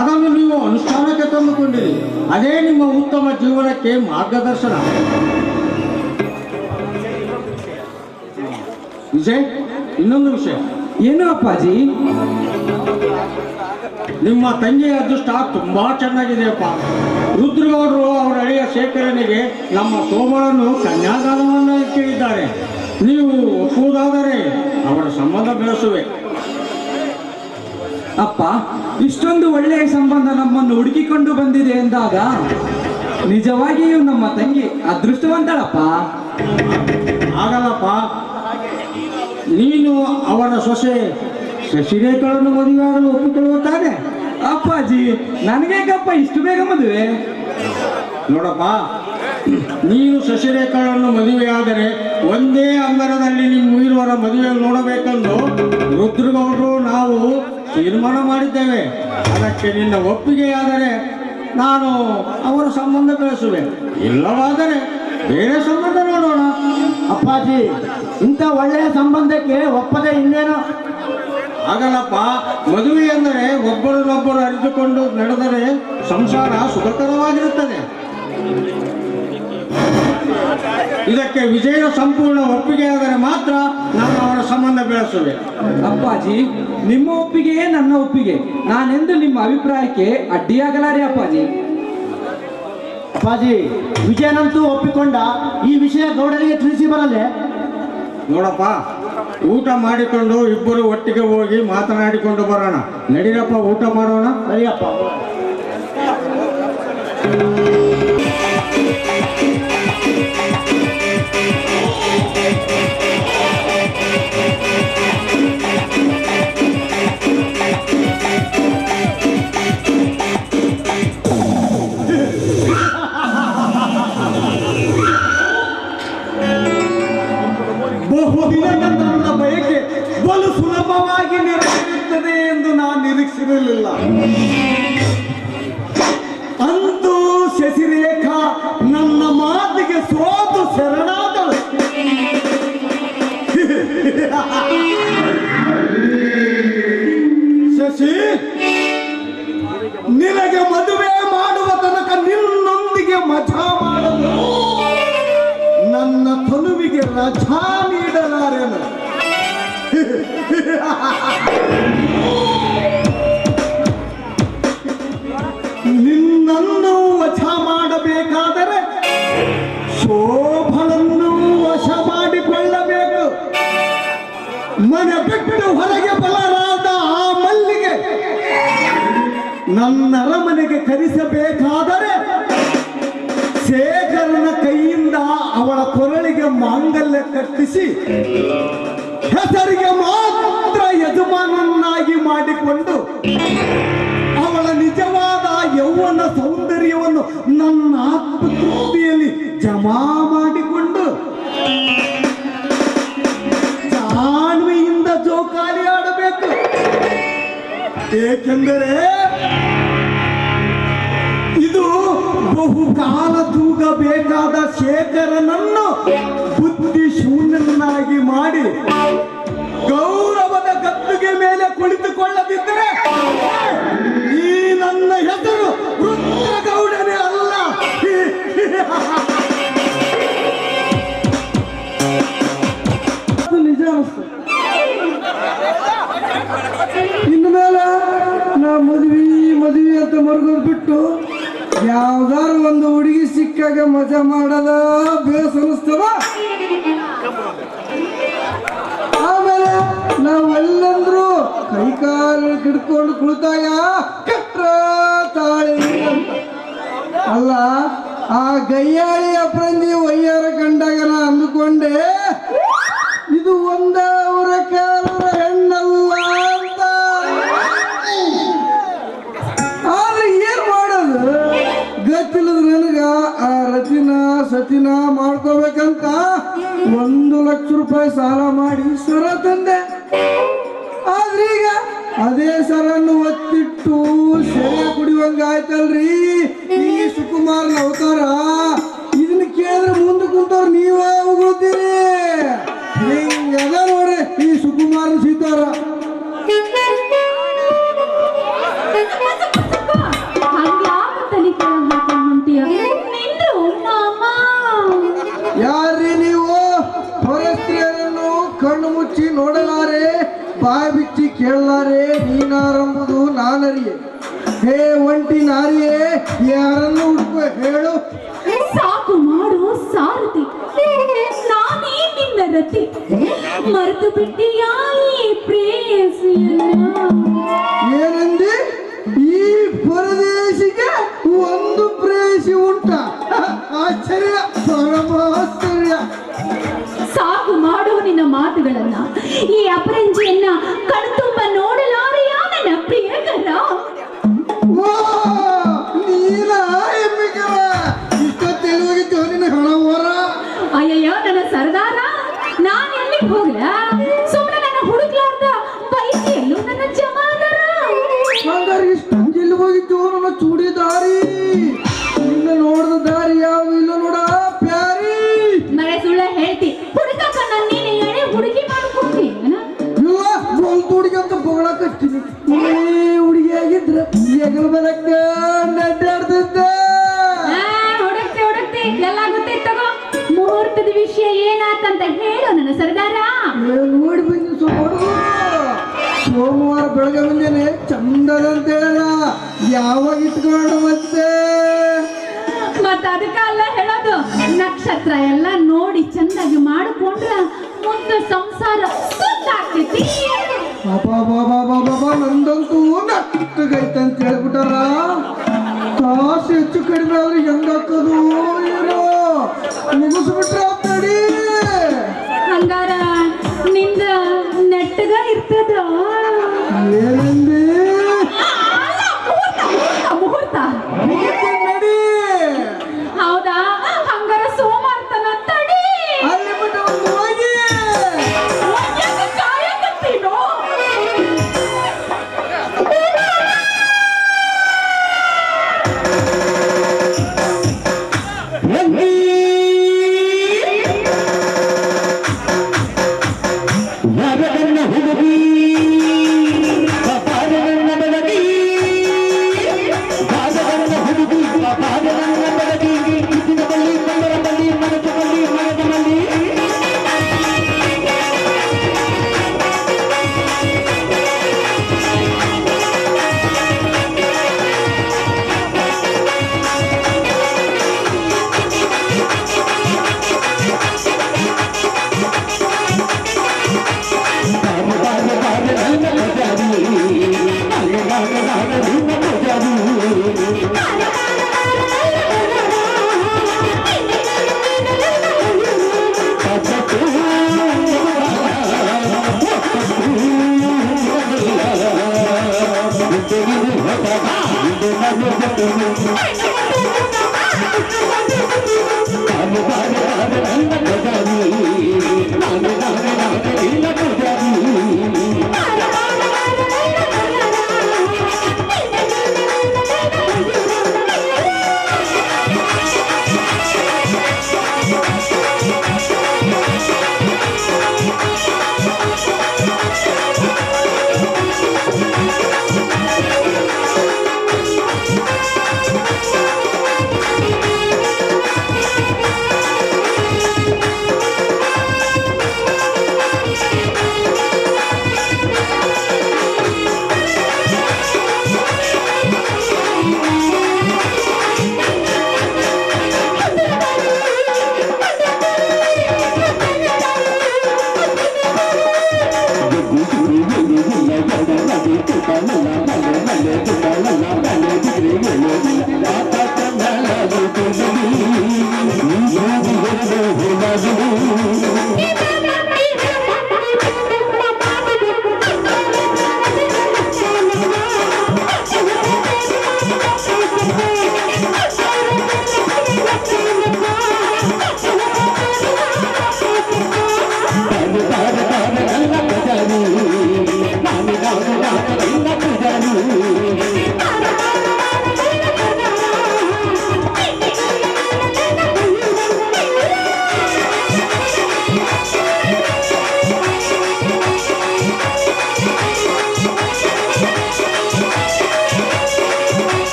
ಅದನ್ನು ನೀವು ಅನುಷ್ಠಾನಕ್ಕೆ ತಂದುಕೊಂಡಿರಿ. ಅದೇ ನಿಮ್ಮ ಉತ್ತಮ ಜೀವನಕ್ಕೆ ಮಾರ್ಗದರ್ಶನ. ವಿಜಯ್, ಇನ್ನೊಂದು ವಿಷಯ. ಏನು ಅಪ್ಪಾಜಿ? ನಿಮ್ಮ ತಂಗಿಯ ಅದೃಷ್ಟ ತುಂಬಾ ಚೆನ್ನಾಗಿದೆಯಪ್ಪ. ರುದ್ರಗೌಡರು ಅವರ ಅಳಿಯ ಶೇಖರನಿಗೆ ನಮ್ಮ ಸೋಮಳನ್ನು ಕನ್ಯಾದಾನವನ್ನು ಕೇಳಿದ್ದಾರೆ. ನೀವು ಒಪ್ಪುವುದಾದರೆ ಅವರ ಸಂಬಂಧ ಬೆಳೆಸುವೆ. ಅಪ್ಪ, ಇಷ್ಟೊಂದು ಒಳ್ಳೆಯ ಸಂಬಂಧ ನಮ್ಮನ್ನು ಹುಡುಕಿಕೊಂಡು ಬಂದಿದೆ ಎಂದಾಗ ನಿಜವಾಗಿಯೂ ನಮ್ಮ ತಂಗಿ ಅದೃಷ್ಟವಂತಳಪ್ಪ. ಆಗಲ್ಲಪ್ಪ, ನೀನು ಅವರ ಸೊಸೆ ಶಶಿರೇಖಳನ್ನು ಮದುವೆಯಾಗಲು ಒಪ್ಪಿಕೊಳ್ಳುತ್ತಾನೆ. ಅಪ್ಪಾಜಿ, ನನಗೇಕಪ್ಪ ಇಷ್ಟು ಬೇಗ ಮದುವೆ? ನೋಡಪ್ಪ, ನೀನು ಶಶಿರೇಖಳನ್ನು ಮದುವೆಯಾದರೆ ಒಂದೇ ಅಂಗರದಲ್ಲಿ ನಿಮ್ಮ ಇರುವರ ಮದುವೆ ನೋಡಬೇಕೆಂದು ರುದ್ರಗೌಡರು ನಾವು ತೀರ್ಮಾನ ಮಾಡಿದ್ದೇವೆ. ಅದಕ್ಕೆ ನಿನ್ನ ಒಪ್ಪಿಗೆಯಾದರೆ ನಾನು ಅವರ ಸಂಬಂಧ ಬೆಳೆಸುವೆ, ಇಲ್ಲವಾದರೆ ಬೇರೆ ಸಂಬಂಧ ನೋಡೋಣ. ಅಪ್ಪಾಜಿ, ಇಂಥ ಒಳ್ಳೆಯ ಸಂಬಂಧಕ್ಕೆ ಒಪ್ಪದೆ ಇನ್ನೇನೋ. ಆಗಲ್ಲಪ್ಪ, ಮದುವೆ ಎಂದರೆ ಒಬ್ಬರನ್ನೊಬ್ಬರು ಅರಿತುಕೊಂಡು ನಡೆದರೆ ಸಂಸಾರ ಸುಖಕರವಾಗಿರುತ್ತದೆ. ಇದಕ್ಕೆ ವಿಜಯ ಸಂಪೂರ್ಣ ಒಪ್ಪಿಗೆಯಾದರೆ ಮಾತ್ರ ನಾನು ಅವರ ಸಂಬಂಧ ಬೆಳೆಸುವೆ. ಅಪ್ಪಾಜಿ, ನಿಮ್ಮ ಒಪ್ಪಿಗೆಯೇ ನನ್ನ ಒಪ್ಪಿಗೆ. ನಾನೆಂದು ನಿಮ್ಮ ಅಭಿಪ್ರಾಯಕ್ಕೆ ಅಡ್ಡಿಯಾಗಲಾರೆ ಅಪ್ಪಾಜಿ. ಅಪ್ಪಾಜಿ, ವಿಜಯನಂತೂ ಒಪ್ಪಿಕೊಂಡ. ಈ ವಿಷಯ ಗೌಡರಿಗೆ ತಿಳಿಸಿ ಬರಲ್ಲೇ? ನೋಡಪ್ಪ, ಊಟ ಮಾಡಿಕೊಂಡು ಇಬ್ಬರು ಒಟ್ಟಿಗೆ ಹೋಗಿ ಮಾತನಾಡಿಕೊಂಡು ಬರೋಣ. ನಡೀರಪ್ಪ, ಊಟ ಮಾಡೋಣ. ಸರಿಯಪ್ಪ. ಬಹುದಿನದ ನನ್ನ ಬಯಕೆ ಬಲು ಸುಲಭವಾಗಿ ನೆರವೇರುತ್ತದೆ ಎಂದು ನಾನು ನಿರೀಕ್ಷಿರಲಿಲ್ಲ. ಅಂತೂ ಶಶಿರೇಖಾ ನನ್ನ ಮಾತಿಗೆ ಸೋತು ಶರಣಾದಳು. ಶಶಿ, ನಿನಗೆ ಮದುವೆ ಮಾಡುವ ತನಕ ನಿನ್ನೊಂದಿಗೆ ಮಜಾ ಮಾಡಲು ನನ್ನ ತನುವಿಗೆ ರಜಾ ನೀಡಲಾರೆನು. ನಿನ್ನನ್ನು ವಶ ಮಾಡಬೇಕಾದರೆ ಶೋಭನನ್ನು ವಶ ಮಾಡಿಕೊಳ್ಳಬೇಕು. ಮನೆ ಬಿಟ್ಟು ಹೊರಗೆ ಬರಲಾದ ಆ ಮಲ್ಲಿಗೆ ನನ್ನ ಅರಮನೆಗೆ ಕರೆಸಬೇಕಾದರೆ ಶೇಖರನ ಕೈಯಿಂದ ಅವಳ ಕೊರಳಿಗೆ ಮಾಂಗಲ್ಯ ಕಟ್ಟಿಸಿ ಹೆಸರಿಗೆ ಮಾತ್ರ ಯಜಮಾನನ್ನಾಗಿ ಮಾಡಿಕೊಂಡು ಅವಳ ನಿಜವಾದ ಯೌವನ ಸೌಂದರ್ಯವನ್ನು ನನ್ನ ಆತ್ಮತೃಪ್ತಿಯಲ್ಲಿ ಜಮಾ ಮಾಡಿಕೊಂಡು ಜಾನ್ವಿಯಿಂದ ಜೋಕಾಲಿ ಆಡಬೇಕು. ಏಕೆಂದರೆ ಇದು ಬಹುಕಾಲ ತೂಗಬೇಕಾದ ಶೇಖರನನ್ನು ಬುದ್ಧಿ ಶೂನ್ಯನಾಗಿ ಮಾಡಿ ಗೌರವದ ಗದ್ದುಗೆ ಮೇಲೆ ಕುಳಿತುಕೊಳ್ಳದಿದ್ದರೆ ಈ ನನ್ನ ಹೆಸರು ರುದ್ರಗೌಡನೇ ಅಲ್ಲ. ನಿಜ ಅನಿಸ್ತು. ಇನ್ನು ಮೇಲೆ ನಾ ಮದುವೆ ಅಂತ ಮರ್ಗೋದ್ ಬಿಟ್ಟು ಯಾವ್ದಾರು ಒಂದು ಹುಡುಗಿ ಸಿಕ್ಕಾಗ ಮಜಾ ಮಾಡದ ಬೇಸ್ ಅನಿಸ್ತದ. ಆಮೇಲೆ ನಾವೆಲ್ಲಂದ್ರು ಕೈ ಕಾಲು ಹಿಡ್ಕೊಂಡು ಕುಳಿತಾಗ ಕಟ್ರ ತಾಳಿ ಅಂತ ಅಲ್ಲ, ಆ ಗಯ್ಯಾಳಿ ಅಪ್ರಂದಿ ವಯ್ಯಾರ ಕಂಡಾಗ ನಾ ಅಂದುಕೊಂಡೆ ಇದು ಒಂದವರ ಕಾಲರ ಹೆಣ್ಣಲ್ಲ ಅಂತ. ಆದ್ರೆ ಏನ್ ಮಾಡೋದು ಗೊತ್ತಿಲ್ಲದ ನನಗ ಆ ರತಿನ ಸತಿನ ಮಾಡ್ಕೋಬೇಕಂತ 1 ಲಕ್ಷ ರೂಪಾಯಿ ಸಾಲ ಮಾಡಿ ಸರ ತಂದೆ. ಆದ್ರೆ ಈಗ ಅದೇ ಸರನ್ನು ಒತ್ತಿಟ್ಟು ಸೆರೆ ಕುಡಿಯುವಂಗ ಆಯ್ತಲ್ರಿ ಈ ಸುಕುಮಾರನ ಅವತಾರ. ಇದನ್ನ ಕೇಳಿದ್ರೆ ಮುಂದೆ ಕುಂತವ್ರು ನೀವ ಹೋಗ್ತೀರಿ. ಹಿಂಗದ ನೋಡ್ರಿ ಈ ಸುಕುಮಾರನ ಸೀತಾರ. ಯಾರ್ರಿ ನೀವು? ಹೊರಸ್ತ್ರೀಯರನ್ನು ಕಣ್ಣು ಮುಚ್ಚಿ ನೋಡಲಾರೆ, ಬಾಯಿ ಬಿಚ್ಚಿ ಕೇಳಲಾರೆ, ನೀನಾರಂಬುದು ನಾನರಿಯೇ. ಹೇ ಒಂಟಿ ನಾರಿಯೇ, ಯಾರನ್ನು ಹುಡುಕುವ ಹೇಳು. ಸಾಕು ಮಾಡು ಸಾರಥಿ, ನಾನೇ ನಿನ್ನ ರತಿ, ಮರೆತು ಬಿಟ್ಟಿಯಾ ಈ ಪ್ರೇಯಸಿಯನ್ನ. ಏನಂದಿ? ಈ ಪರದೇಶಿಗೆ ಒಂದು ಪ್ರೇಯಸಿ ಉಂಟ? ಆಶ್ಚರ್ಯ, ಪರಮಾಶ್ಚರ್ಯ. ಸಾಕು ಮಾಡು ನಿನ್ನ ಮಾತುಗಳನ್ನ. ಈ ಅಪರಂಜಿಯನ್ನ ಕಣ್ತುಂಬ ನೋಡಲಾರೆಯಾ ನನ್ನ ಪ್ರಿಯಕರ? ನೀನ ಎಮ್ಮಿಕರ ಇಷ್ಟೊತ್ತೇಳಿ ಹೋಗಿತ್ತು ನಿನ್ನ ಹಣ ಹೊರ. ಅಯ್ಯಯ್ಯೋ ನನ್ನ ಸರ್ದಾರ, ನಾನ್ ಎಲ್ಲಿಗೆ ಹೋಗ್ಲ? ಸುಮ್ಮನೆ ನನ್ನ ಹುಡುಕ್ಲಾರ್ದ ಬೈಕಿಯಲ್ಲೂ ನನ್ನ ಜಮಾದಾರ. ಹಾಗಾದ್ರೆ ಇಷ್ಟು ಎಲ್ಲಿ ಹೋಗಿತ್ತು ನನ್ನ ಚೂಡಿದಾರಿ? ನಿನ್ನ ನೋಡಿದ ದಾರಿ ಯಾವ ಇಲ್ಲ ನೋಡ ಪ್ಯಾರಿ. ಮರೆ ಸುಳ್ಳ ಹೇಳ್ತಿ, ಹುಡುಕಕ್ಕ ನನ್ನ ನೀನು ಎಳೆ ಹುಡುಗಿ ಮಾಡ್ಕೊಡ್ತಿ. ಇಲ್ಲ ಏನಾತಂತ ಹೇಳು ನನ್ನ ಸರ್ದಾರ. ನೋಡಿ ಬಂದು ಸೋಮವಾರ ಬೆಳಗ್ಗೆ ಮುಂಜಾನೆ ಚಂದದಂತ ಹೇಳಲ್ಲ, ಯಾವಾಗ ಇಟ್ಕೊಂಡು ಮತ್ತೆ ಮತ್ತ ಅದಕ್ಕ ಅಲ್ಲ ಹೇಳೋದು, ನಕ್ಷತ್ರ ಎಲ್ಲ ನೋಡಿ ಚಂದಾಗಿ ಮಾಡಿಕೊಂಡ್ರ ಮುಂದೆ ಸಂಸಾರ ಸುತ್ತಾಗ್ತೈತಿ. ಬಾಬಾ ನಂದಂತೂ ನಟ್ಟಗೈತಂತ ಹೇಳ್ಬಿಟ್ಟಾರ. ಕಾಸು ಹೆಚ್ಚು ಕಡಿಮೆ ಅವ್ರಿಗೆ ಹೆಂಗಾಕೋದು ಏನೋ ಮುಗಿಸ್ಬಿಟ್ರ ತಡಿ. ಹಂಗಾರ ನಿಂದ ನೆಟ್ಟಗ ಇರ್ತದ. ಏನಂದಿ? ಮುಹೂರ್ತ ನಡಿ. ಹೌದಾ? ಹಂಗಾರ ಸೋಮವಾರ ತನ ತಡಿ. ಅಲ್ಲಿ ಬಿಟ್ಟು ಒಂದು ಹೋಗಿ ಕಾಯಕತ್ತೀನೋ.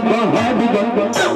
Bahad